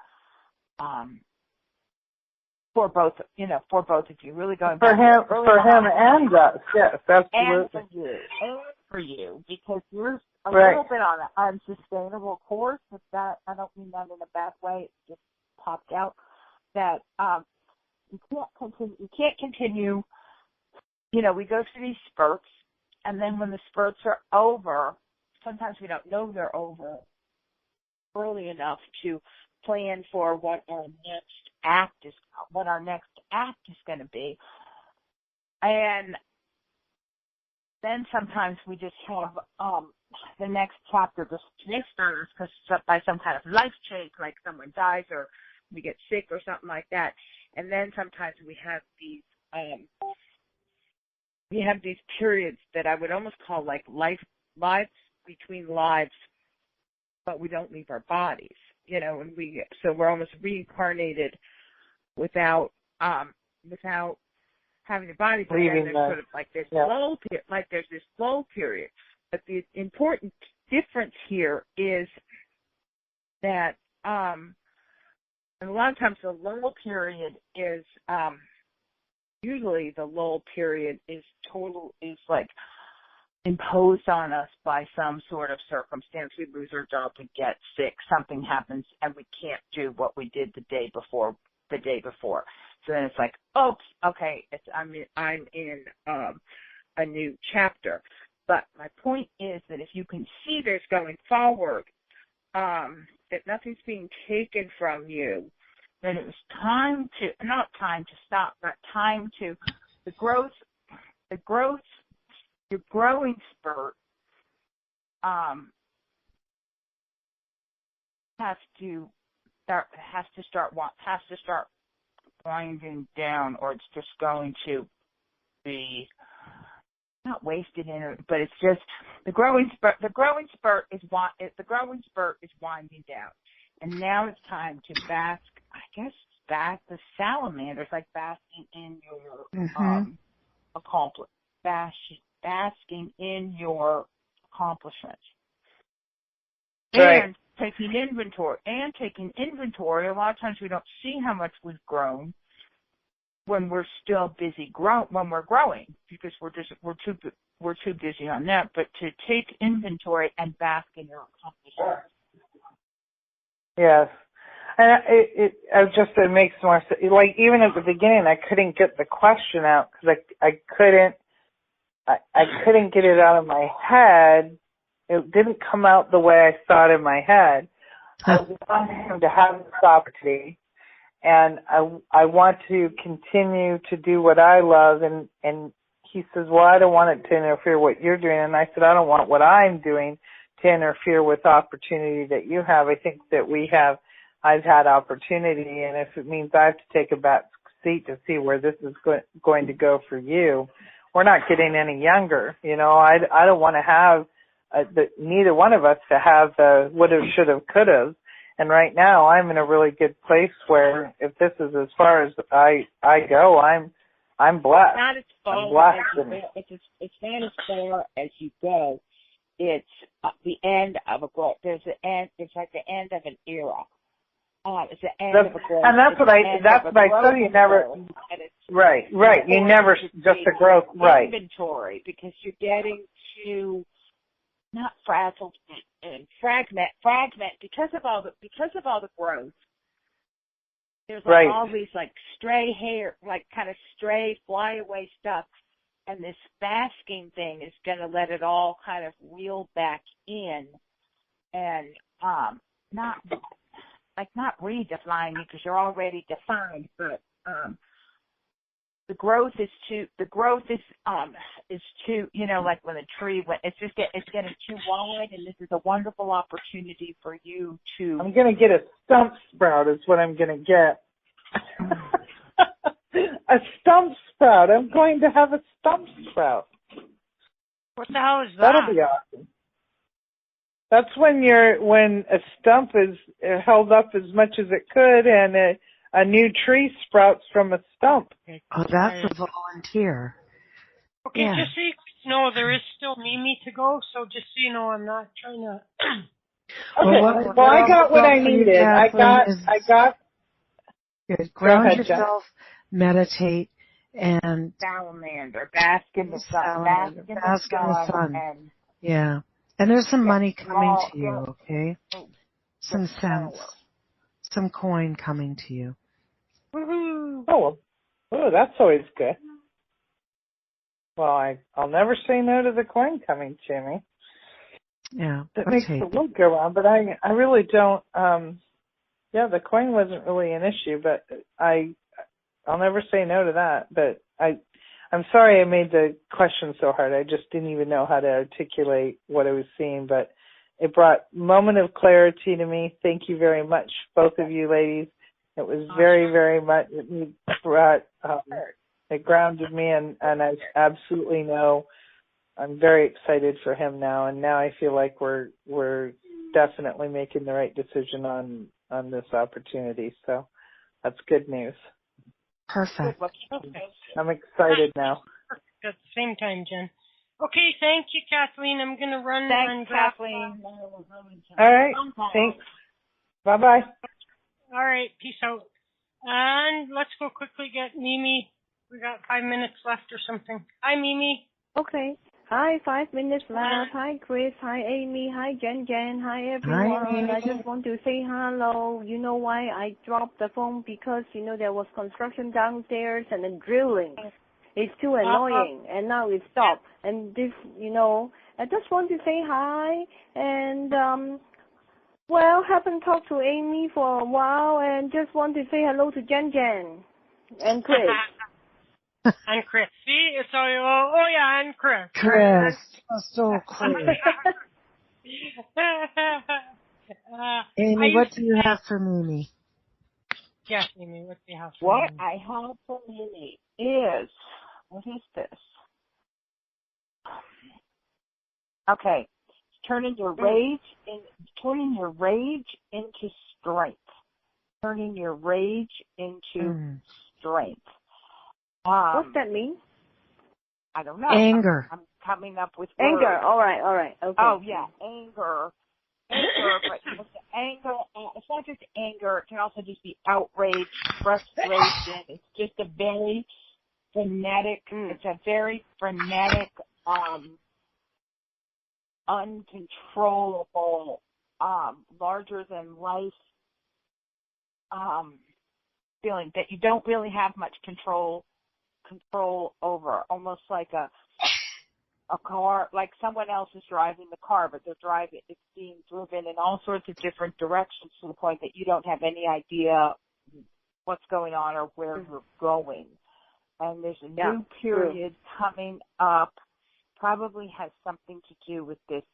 of you, really going for him and us. Yes, absolutely. And for you, because you're a little bit on an unsustainable course. If that, I don't mean that in a bad way. It just popped out that you can't continue. You know, we go through these spurts, and then when the spurts are over, sometimes we don't know they're over early enough to plan for what our next act is going to be. And then sometimes we just have the next chapter just starts by some kind of life change, like someone dies or we get sick or something like that. And then sometimes we have these periods that I would almost call like lives between lives, but we don't leave our bodies, you know, and we're almost reincarnated without having a body. But then there's sort of like this lull period, like there's this lull period. But the important difference here is that and a lot of times the lull period is usually the lull period is like imposed on us by some sort of circumstance. We lose our job, we get sick, something happens, and we can't do what we did the day before. So then it's like, oops, okay, I'm in a new chapter. But my point is that if you can see this going forward, that nothing's being taken from you, then it was not time to stop, but time to your growing spurt has to start winding down, or it's just going to be not wasted but it's just the growing spurt is winding down, and now it's time to bask. I guess the salamanders like basking in your basking in your accomplishments. Right. And taking inventory. A lot of times we don't see how much we've grown when we're still busy when we're growing, because we're too busy on that. But to take inventory and bask in your accomplishments. Yes. And it makes more sense. Like, even at the beginning, I couldn't get the question out because I couldn't get it out of my head. It didn't come out the way I thought in my head. I want him to have this opportunity, and I want to continue to do what I love, and he says, well, I don't want it to interfere with what you're doing. And I said, I don't want what I'm doing to interfere with opportunity that you have. I think that I've had opportunity, and if it means I have to take a back seat to see where this is going to go for you, we're not getting any younger. You know, I don't want to have neither one of us to have the would have, should have, could have. And right now, I'm in a really good place where if this is as far as I go, I'm blessed. Not as far I'm blessed. It's not as far as you go. It's the end of a growth. There's the end. It's like the end of an era. It's the end of a growth. And that's what I said. You never. Right. You never just a growth. Right. Inventory, because you're getting to not frazzled and fragment because of all the growth. There's like all these like stray hair, like kind of stray fly away stuff, and this basking thing is going to let it all kind of reel back in, and not redefine you because you're already defined, but the growth is too, you know, like when a tree went, it's getting too wide, and this is a wonderful opportunity for you to. I'm going to get a stump sprout is what I'm going to get. A stump sprout. I'm going to have a stump sprout. What the hell is that? That'll be awesome. That's when a stump is held up as much as it could, and a new tree sprouts from a stump. Oh, that's a volunteer. Okay, yeah. Just so you know, there is still Mimi to go, so just so you know, I'm not trying to... Okay, well, I got what I needed. I got... Good. Ground yourself, meditate, and... Salamander, bask in the sun. Bask in the sun. Yeah. And there's some money coming to you, okay? Some cents. Some coin coming to you. Woohoo! Oh, that's always good. Well, I'll never say no to the coin coming to me. Yeah, that makes the world go round. But I really don't. Yeah, the coin wasn't really an issue, but I'll never say no to that. But I'm sorry I made the question so hard. I just didn't even know how to articulate what I was seeing, but it brought a moment of clarity to me. Thank you very much, both of you ladies. It was very, very much, it brought, it grounded me, and I absolutely know I'm very excited for him now, and now I feel like we're definitely making the right decision on this opportunity, so that's good news. Perfect. I'm excited now. At the same time, Jen. Okay, thank you, Kathleen. I'm going to run. Thanks, Kathleen. All right, thanks. Bye-bye. All right, peace out. And let's go quickly get Mimi. We got 5 minutes left or something. Hi, Mimi. Okay. Hi, 5 minutes left. Hi, Chris. Hi, Amy. Hi, Jen. Hi, everyone. Hi. I just want to say hello. You know why I dropped the phone? Because, you know, there was construction downstairs and then drilling. It's too annoying, and now it stopped. And this, you know, I just want to say hi, and, well, haven't talked to Amy for a while, and just want to say hello to Jen and Chris. And Chris. See, it's all, oh yeah, and Chris. Chris. So Chris. Amy, what do you have for Mimi? Yes, Amy, what do you have for What Mimi? I have for Mimi is, what is this? Okay. Turning your rage into strength. Turning your rage into strength. What's that mean? I don't know. Anger. I'm coming up with anger. words. All right. Okay. Oh yeah, anger, but the anger. It's not just anger. It can also just be outrage, frustration. It's just a very frenetic. It's a very frenetic, uncontrollable, larger than life feeling that you don't really have much control over, almost like a car, like someone else is driving the car, but it's being driven in all sorts of different directions to the point that you don't have any idea what's going on or where you're going. and there's a new period coming up. Probably has something to do with this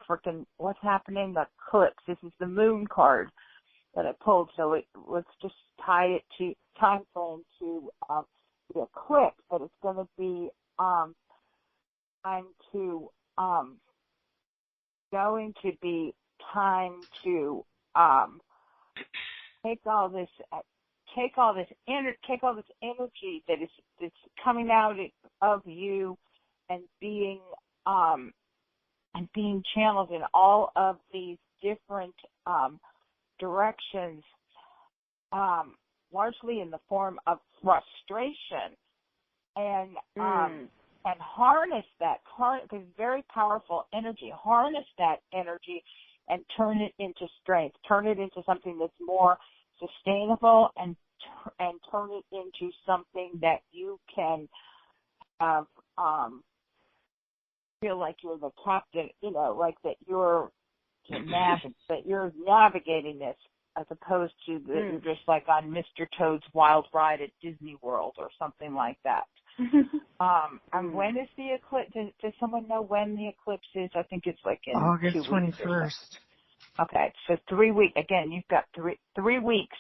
frickin' what's happening, the eclipse. This is the moon card that I pulled, so let's just tie it to time frame to the eclipse, but it's going to be time to going to be time to take all this energy that's coming out of you and being channeled in all of these different directions, largely in the form of frustration, and harness that, because it's very powerful energy. Harness that energy and turn it into strength. Turn it into something that's more sustainable, and turn it into something that you can have, feel like you're the captain, like that you're navigating this, as opposed to you're just like on Mr. Toad's Wild Ride at Disney World or something like that. And when is the eclipse? Does someone know when the eclipse is? I think it's like in August 21st. Okay, so 3 weeks. Again, you've got three weeks.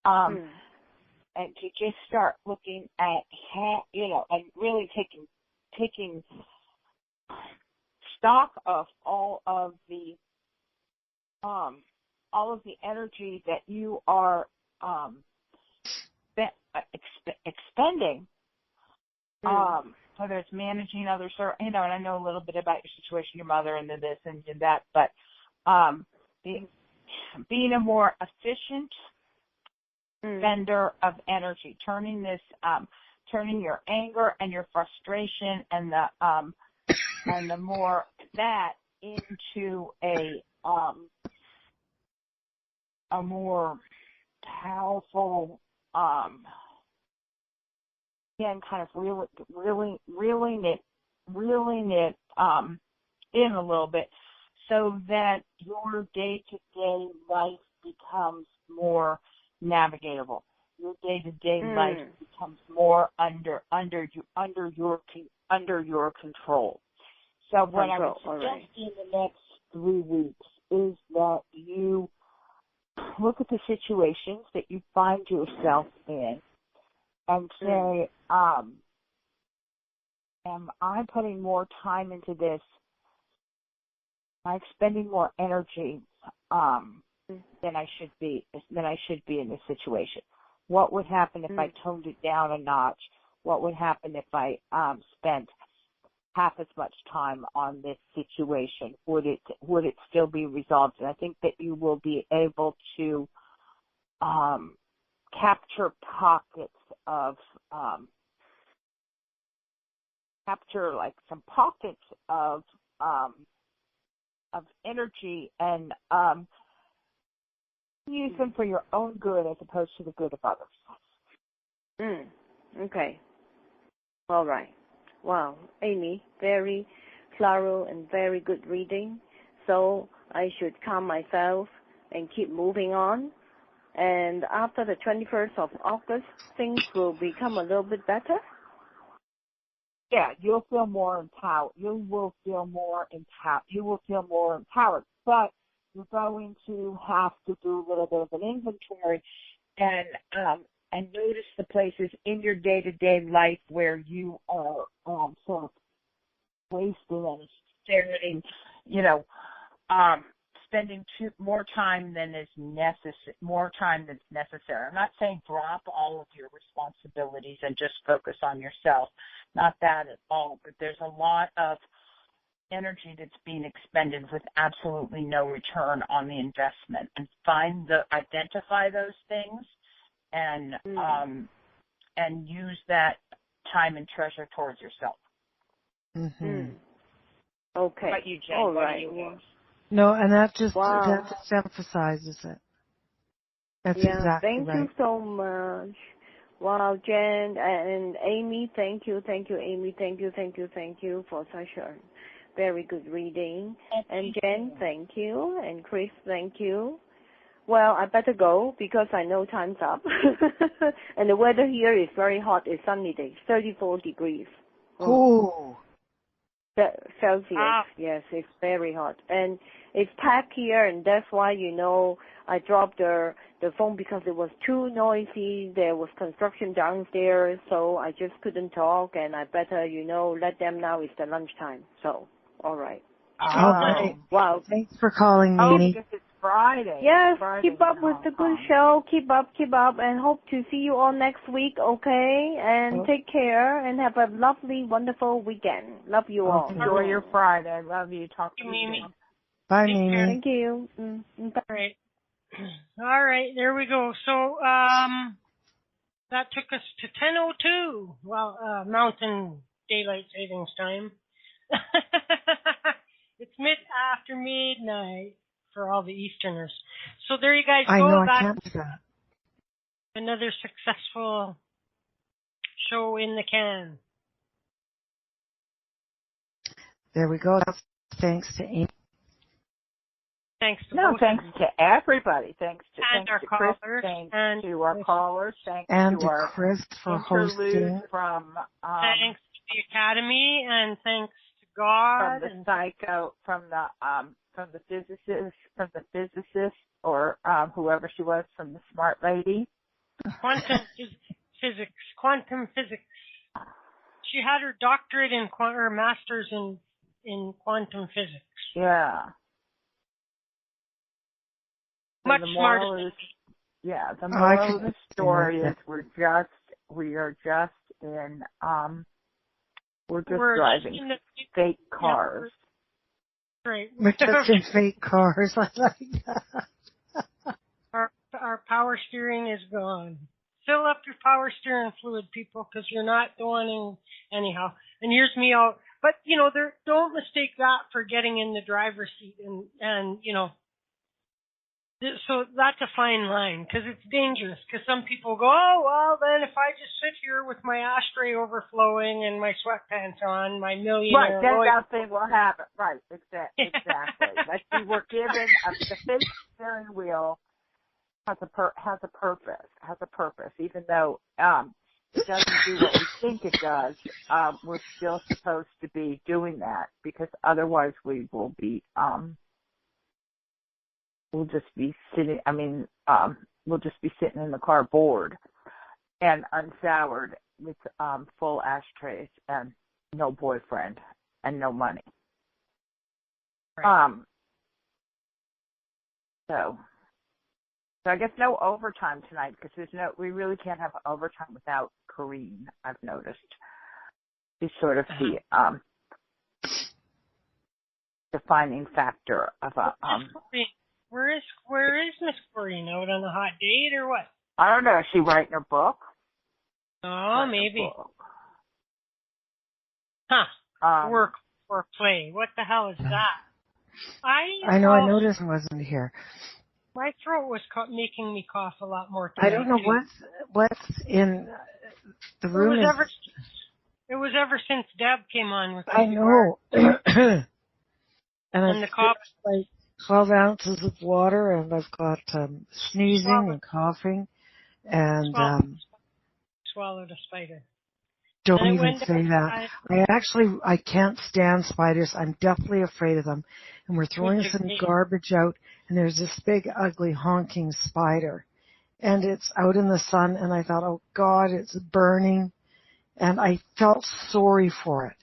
And to just start looking at how, and really taking stock of all of the energy that you are expending, whether it's managing others, or and I know a little bit about your situation, your mother, and the this and that, but being a more efficient spender of energy, turning your anger and your frustration and the more that into a more powerful, again, kind of reeling it in a little bit, so that your day-to-day life becomes more navigatable. Your day-to-day life becomes more under your control. So what I would suggest in the next 3 weeks is that you look at the situations that you find yourself in and say, am I putting more time into this? Am I expending more energy than I should be in this situation? What would happen if I toned it down a notch? What would happen if I spent half as much time on this situation? Would it still be resolved? And I think that you will be able to capture pockets of some pockets of energy and use them for your own good as opposed to the good of others. Okay. All right. Wow, Amy, very thorough and very good reading. So I should calm myself and keep moving on. And after the 21st of August, things will become a little bit better? Yeah, you'll feel more empowered. You will feel more empowered. But you're going to have to do a little bit of an inventory and notice the places in your day-to-day life where you are sort of wasting and staring, spending more time than is necessary. I'm not saying drop all of your responsibilities and just focus on yourself. Not that at all. But there's a lot of energy that's being expended with absolutely no return on the investment, and identify those things and use that time and treasure towards yourself. Okay. How about you, Jen? All what right. do you want? No, and that just emphasizes it. That's exactly thank right. you so much. Wow, Jen and Amy, thank you, Amy, thank you for such a very good reading. And Jen, thank you, and Chris, thank you. Well, I better go because I know time's up. And the weather here is very hot. It's sunny day, 34 degrees. Oh. Celsius. Yes, it's very hot. And it's packed here, and that's why, I dropped the phone because it was too noisy. There was construction downstairs, so I just couldn't talk, and I better, let them know it's the lunchtime. So, all right. All right. Wow. Thanks for calling me. Oh, because it's Friday. Yes, Friday keep up with the good show. Keep up, and hope to see you all next week, okay? And take care, and have a lovely, wonderful weekend. Love you all. Enjoy your Friday. Love you. Talk to you Mimi. soon. Bye, Mimi. Thank you. Bye. All right, there we go. So, that took us to 10:02. Well, Mountain Daylight Savings Time. It's after midnight for all the Easterners. So there you guys go. I know, That's I can't do that. another successful show in the can. There we go. Thanks to Amy. Thanks to thanks to everybody. Thanks to callers, Chris. Thanks to our callers. Thanks and to our Chris for hosting. From thanks to the Academy, and thanks to God, from the physicist, or whoever she was, from the smart lady. Quantum physics. She had her doctorate her master's in quantum physics. Yeah. Much smarter. The moral of the story is we're just driving fake cars. Right. We're just in fake cars. I like that. Our power steering is gone. Fill up your power steering fluid, people, because you're not going anyhow. And here's me out. But, don't mistake that for getting in the driver's seat. And so that's a fine line, because it's dangerous. Because some people go, oh, well, then if I just sit here with my ashtray overflowing and my sweatpants on, my millionaire... Right, then that thing will happen. Right, exactly. Like we were given the fake steering wheel has a purpose, even though it doesn't do what we think it does. We're still supposed to be doing that, because otherwise we will be we'll just be sitting in the car bored and unsoured with full ashtrays and no boyfriend and no money. Right. So I guess no overtime tonight, because we really can't have overtime without Corrine, I've noticed. She's sort of the defining factor of a Where is Miss Corrine? Out on a hot date or what? I don't know. Is she writing her book? Oh, maybe. Huh. Work or play. What the hell is that? I know. I noticed I wasn't here. My throat was making me cough a lot more tonight. I don't know what's in the room. It was ever since Deb came on with I know. and the cough. Like 12 ounces of water, and I've got sneezing and coughing, and swallowed a spider. Don't even say that. I can't stand spiders. I'm deathly afraid of them. And we're throwing some garbage out, and there's this big, ugly, honking spider. And it's out in the sun, and I thought, oh, God, it's burning. And I felt sorry for it.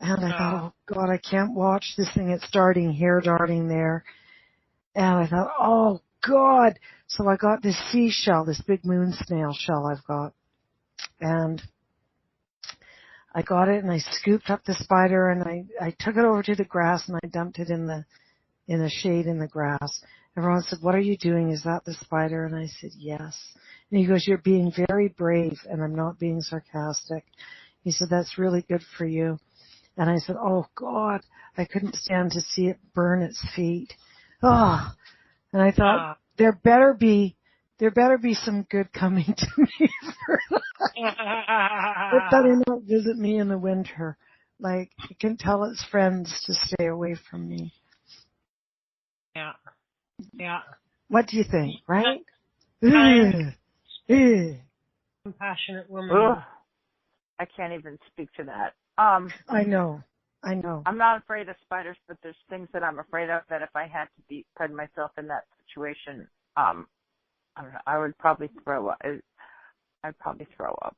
And I thought, oh, God, I can't watch this thing. It's darting here, darting there. And I thought, oh, God. So I got this seashell, this big moon snail shell I've got. And I got it, and I scooped up the spider, and I took it over to the grass, and I dumped it in the shade in the grass. Everyone said, what are you doing? Is that the spider? And I said, yes. And he goes, you're being very brave, and I'm not being sarcastic. He said, that's really good for you. And I said, oh, God, I couldn't stand to see it burn its feet. Oh, and I thought, there better be some good coming to me for that. It better not visit me in the winter. Like, it can tell its friends to stay away from me. Yeah. What do you think, right? Compassionate woman. Ugh. I can't even speak to that. I know. I'm not afraid of spiders, but there's things that I'm afraid of that if I had to put myself in that situation, I don't know, I would probably throw up. I'd probably throw up.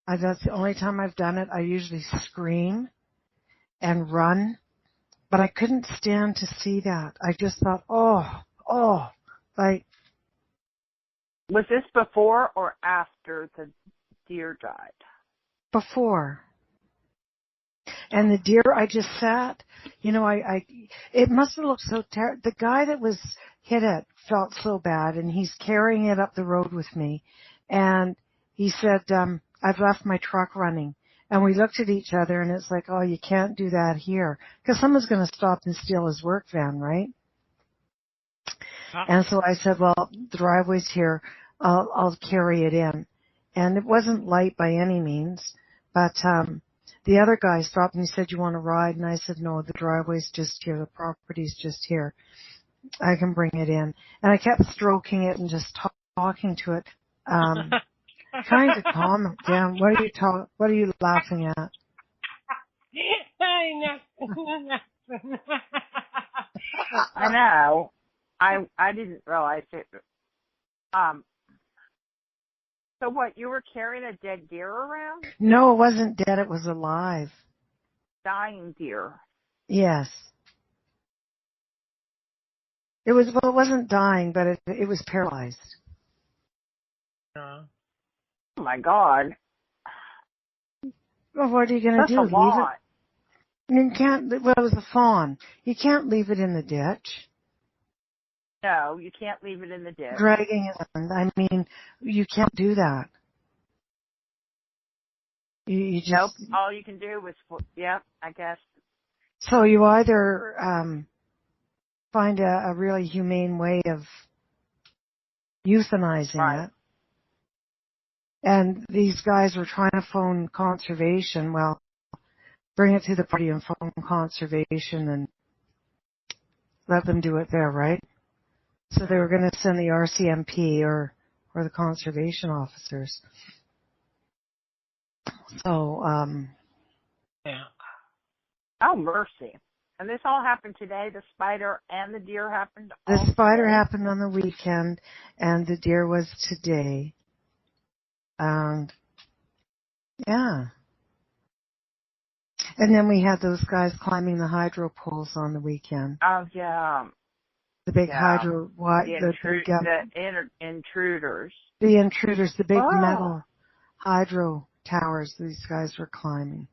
That's the only time I've done it. I usually scream and run, but I couldn't stand to see that. I just thought, like. Was this before or after the deer died? Before. And the deer, I just sat, it must have looked so terrible. The guy that was hit it felt so bad, and he's carrying it up the road with me. And he said, I've left my truck running. And we looked at each other, and it's like, oh, you can't do that here. Because someone's going to stop and steal his work van, right? And so I said, well, the driveway's here. I'll carry it in. And it wasn't light by any means, but the other guy stopped and he said, you want to ride? And I said, no, the driveway's just here. The property's just here. I can bring it in. And I kept stroking it and just talking to it, trying to calm it down. What are you laughing at? I know. I didn't realize it. So what, you were carrying a dead deer around? No, it wasn't dead. It was alive. Dying deer. Yes. It wasn't dying, but it was paralyzed. Oh my God. Well, what are you going to do? That's a lot. You can't, it was a fawn. You can't leave it in the ditch. No, you can't leave it in the ditch. Dragging it in. I mean, you can't do that. You just. Nope. All you can do is, I guess. So you either find a really humane way of euthanizing it, and these guys were trying to phone conservation. Well, bring it to the party and phone conservation and let them do it there, right? So they were going to send the RCMP or the conservation officers. So, yeah. Oh, mercy. And this all happened today? The spider and the deer happened the spider happened on the weekend, and the deer was today. And, yeah. And then we had those guys climbing the hydro poles on the weekend. Oh, yeah. The big hydro, intruders. The intruders, the big metal hydro towers these guys were climbing.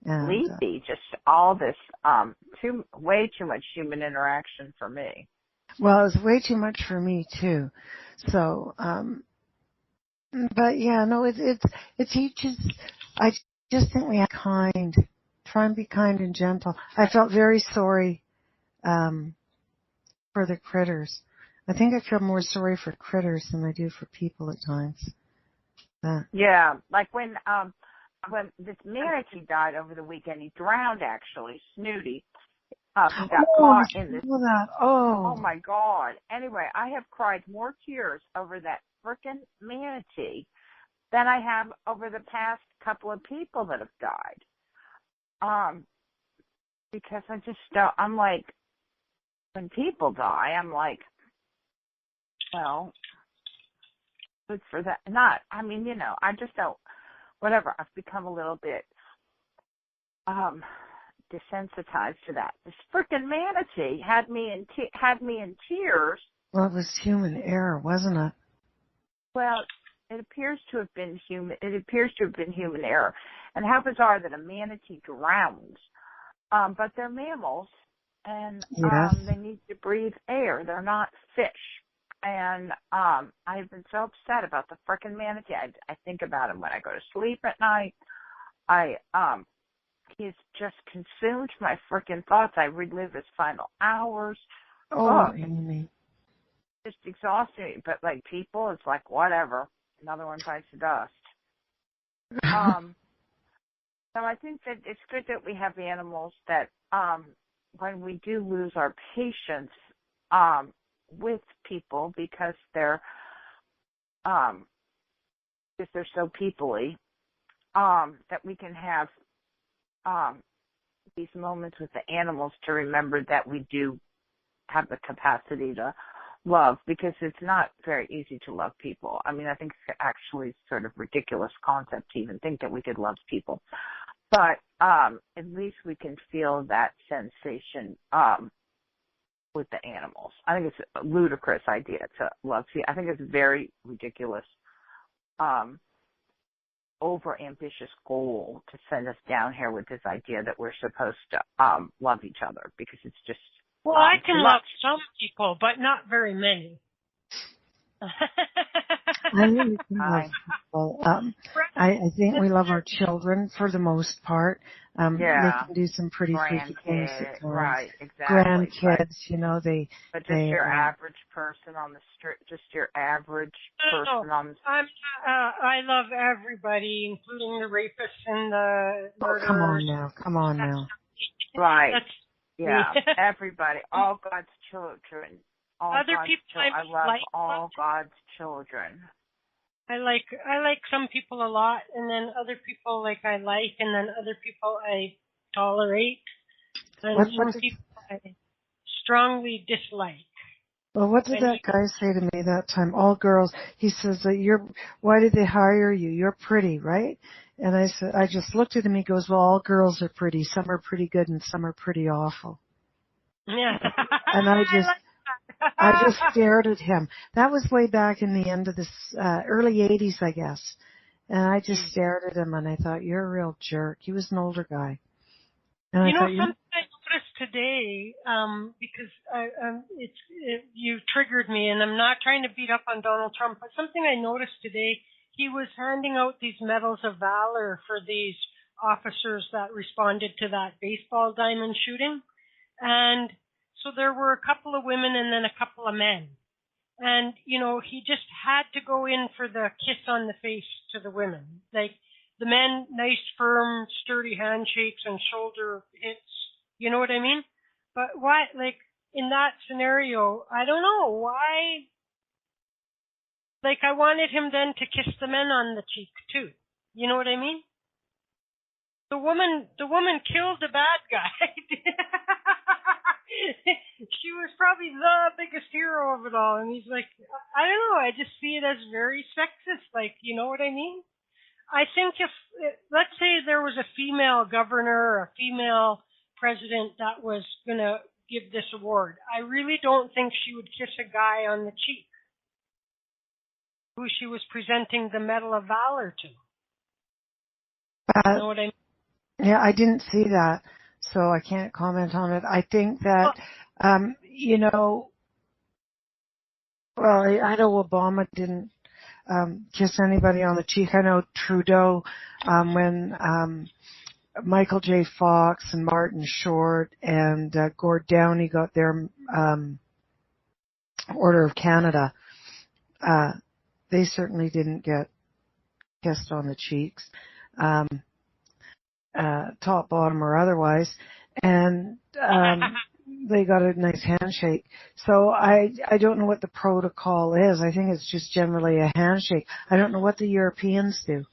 And, Sleepy, just all this, way too much human interaction for me. Well, it was way too much for me too. So, but yeah, no, it teaches. I just think we have try and be kind and gentle. I felt very sorry, for the critters. I think I feel more sorry for critters than I do for people at times. Yeah, like when this manatee died over the weekend, he drowned actually, Snooty. He got caught in this. Oh my God. Anyway, I have cried more tears over that frickin' manatee than I have over the past couple of people that have died. Because I just don't, I'm like, when people die, I'm like, well, good for that. I just don't, whatever. I've become a little bit desensitized to that. This frickin' manatee had me in tears. Well, it was human error, wasn't it? Well, it appears to have been human. It appears to have been human error. And how bizarre that a manatee drowns. But they're mammals, and they need to breathe air. They're not fish. And I've been so upset about the frickin' manatee. I think about him when I go to sleep at night. He's just consumed my frickin' thoughts. I relive his final hours. Oh, Amy. Just exhausting me. But like people, it's like whatever. Another one bites the dust. So I think that it's good that we have animals that when we do lose our patience, with people because they're so peoply, that we can have these moments with the animals to remember that we do have the capacity to love, because it's not very easy to love people. I mean, I think it's actually sort of ridiculous concept to even think that we could love people. But at least we can feel that sensation with the animals. I think it's a ludicrous idea to love. See, I think it's a very ridiculous, over-ambitious goal to send us down here with this idea that we're supposed to love each other, because it's just... Well, I can love some people, but not very many. I think we can love people. I think we love our children for the most part. They can do some pretty freaky things at times. Right, exactly. Grandkids, you know, But just your average person on the street, just your average person on the street. I love everybody, including the rapists and the murderers. Come on now. Right. Everybody, all God's children. I love all God's children. I like some people a lot, and then other people I like, and then other people I tolerate, and some people I strongly dislike. Well, what did that guy say to me that time? All girls. He says that why did they hire you? You're pretty, right? And I said, I just looked at him. He goes, well, all girls are pretty. Some are pretty good, and some are pretty awful. Yeah. And I just stared at him. That was way back in the end of this early 80s, I guess. And I just stared at him, and I thought, you're a real jerk. He was an older guy. And something I noticed today, because you triggered me, and I'm not trying to beat up on Donald Trump, but something I noticed today, he was handing out these medals of valor for these officers that responded to that baseball diamond shooting. And so there were a couple of women and then a couple of men. And, he just had to go in for the kiss on the face to the women. Like, the men, nice, firm, sturdy handshakes and shoulder hits. You know what I mean? But why, in that scenario, I don't know why. I wanted him then to kiss the men on the cheek, too. You know what I mean? The woman killed the bad guy. She was probably the biggest hero of it all. And he's like, I don't know, I just see it as very sexist. You know what I mean? I think if, let's say there was a female governor or a female president that was going to give this award, I really don't think she would kiss a guy on the cheek who she was presenting the Medal of Valor to. You know what I mean? Yeah, I didn't see that, so I can't comment on it. I think that, well, I know Obama didn't kiss anybody on the cheek. I know Trudeau, when Michael J. Fox and Martin Short and Gord Downie got their Order of Canada, they certainly didn't get kissed on the cheeks. Top, bottom, or otherwise, and they got a nice handshake. So I don't know what the protocol is. I think it's just generally a handshake. I don't know what the Europeans do.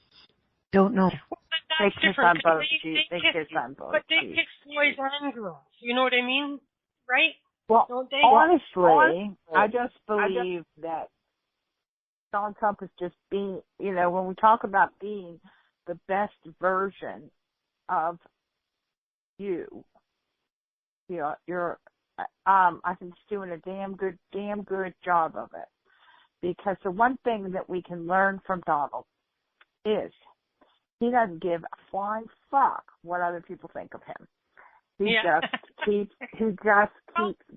Don't know. They kiss on both cheeks. They kiss on both cheeks. But they kiss boys and girls. You know what I mean? Right? Well, don't they? honestly, I just believe that Donald Trump is just being, when we talk about being the best version of you're I think he's doing a damn good job of it. Because the one thing that we can learn from Donald is he doesn't give a flying fuck what other people think of him. He just keeps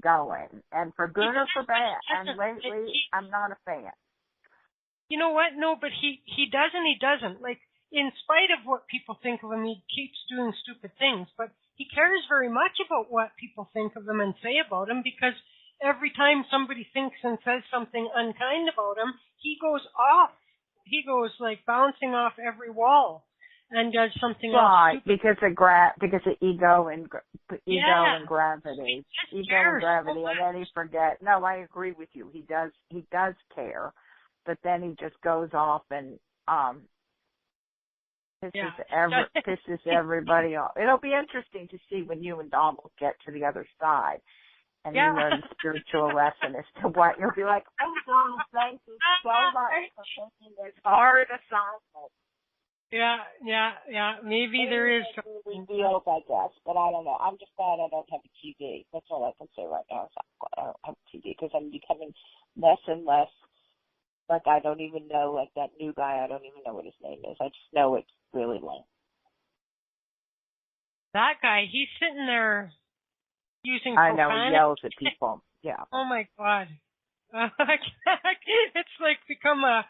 going. And for good or for bad. And lately I'm not a fan. You know what? No, but he does and he doesn't. In spite of what people think of him, he keeps doing stupid things, but he cares very much about what people think of him and say about him, because every time somebody thinks and says something unkind about him, he goes off. He goes bouncing off every wall. and does something right, else stupid. because of ego and gravity, and then he forgets. No, I agree with you. He does care, but then he just goes off and pisses everybody off. It'll be interesting to see when you and Donald get to the other side. And you learn the spiritual lesson as to what you'll be like, oh, Donald, thank you so much for taking this hard assignment. Yeah. Maybe there is something. Revealed, I guess, but I don't know. I'm just glad I don't have a TV. That's all I can say right now. I'm glad I don't have a TV because I'm becoming less and less like I don't even know, like that new guy, I don't even know what his name is. I just know it's really lame. That guy, he's sitting there using I profanity. know, he yells at people. Yeah. Oh my God. It's like become a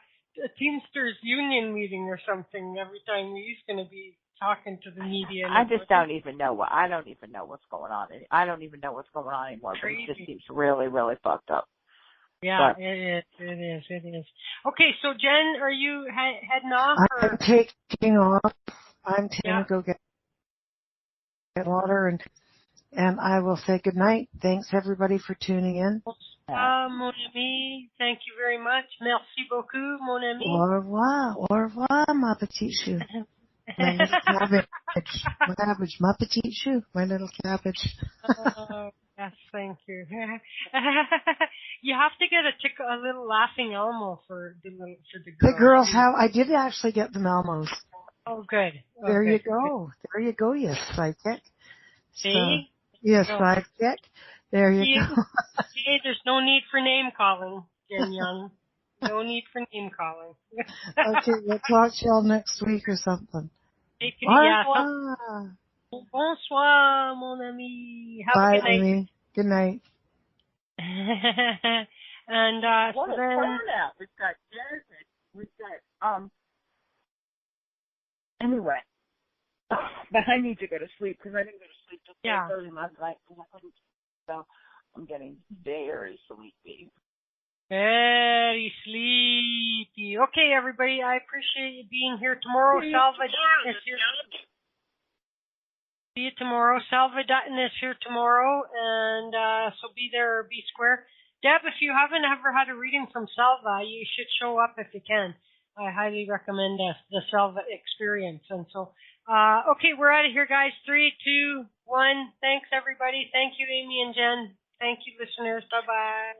Teamsters union meeting or something every time he's going to be talking to the media. I just don't even know I don't even know what's going on. I don't even know what's going on anymore, but it just seems really, really fucked up. Yeah, it is. Okay, so Jen, are you heading off? I'm taking off. I'm going to go get water and I will say good night. Thanks everybody for tuning in. Mon ami, thank you very much. Merci beaucoup, mon ami. Au revoir, ma petite chou. My little cabbage. My petite chou, my little cabbage. Oh, yes, thank you. You have to get a little laughing Elmo for the girls. The girls I did actually get the Elmos. Oh, good. There you go, you psychic. See? Yes, sidekick. There you go. See, there's no need for name calling, Jen-young. No need for name calling. Okay, we'll talk to y'all next week or something. Bonsoir, mon ami. Have Bye, a good night. Amy. Good night. And what a turnout. We've got Jason. We've got anyway. But I need to go to sleep because I didn't go to sleep till 4:30 last night. So I'm getting very sleepy. Very sleepy. Okay, everybody, I appreciate you being here tomorrow. Salva is here. See you tomorrow. Salva Dutton is here tomorrow, and so be there or be square. Deb, if you haven't ever had a reading from Salva, you should show up if you can. I highly recommend the Salva experience. And so, okay, we're out of here, guys. 3, 2, 1. Thanks, everybody. Thank you, Amy and Jen. Thank you, listeners. Bye-bye.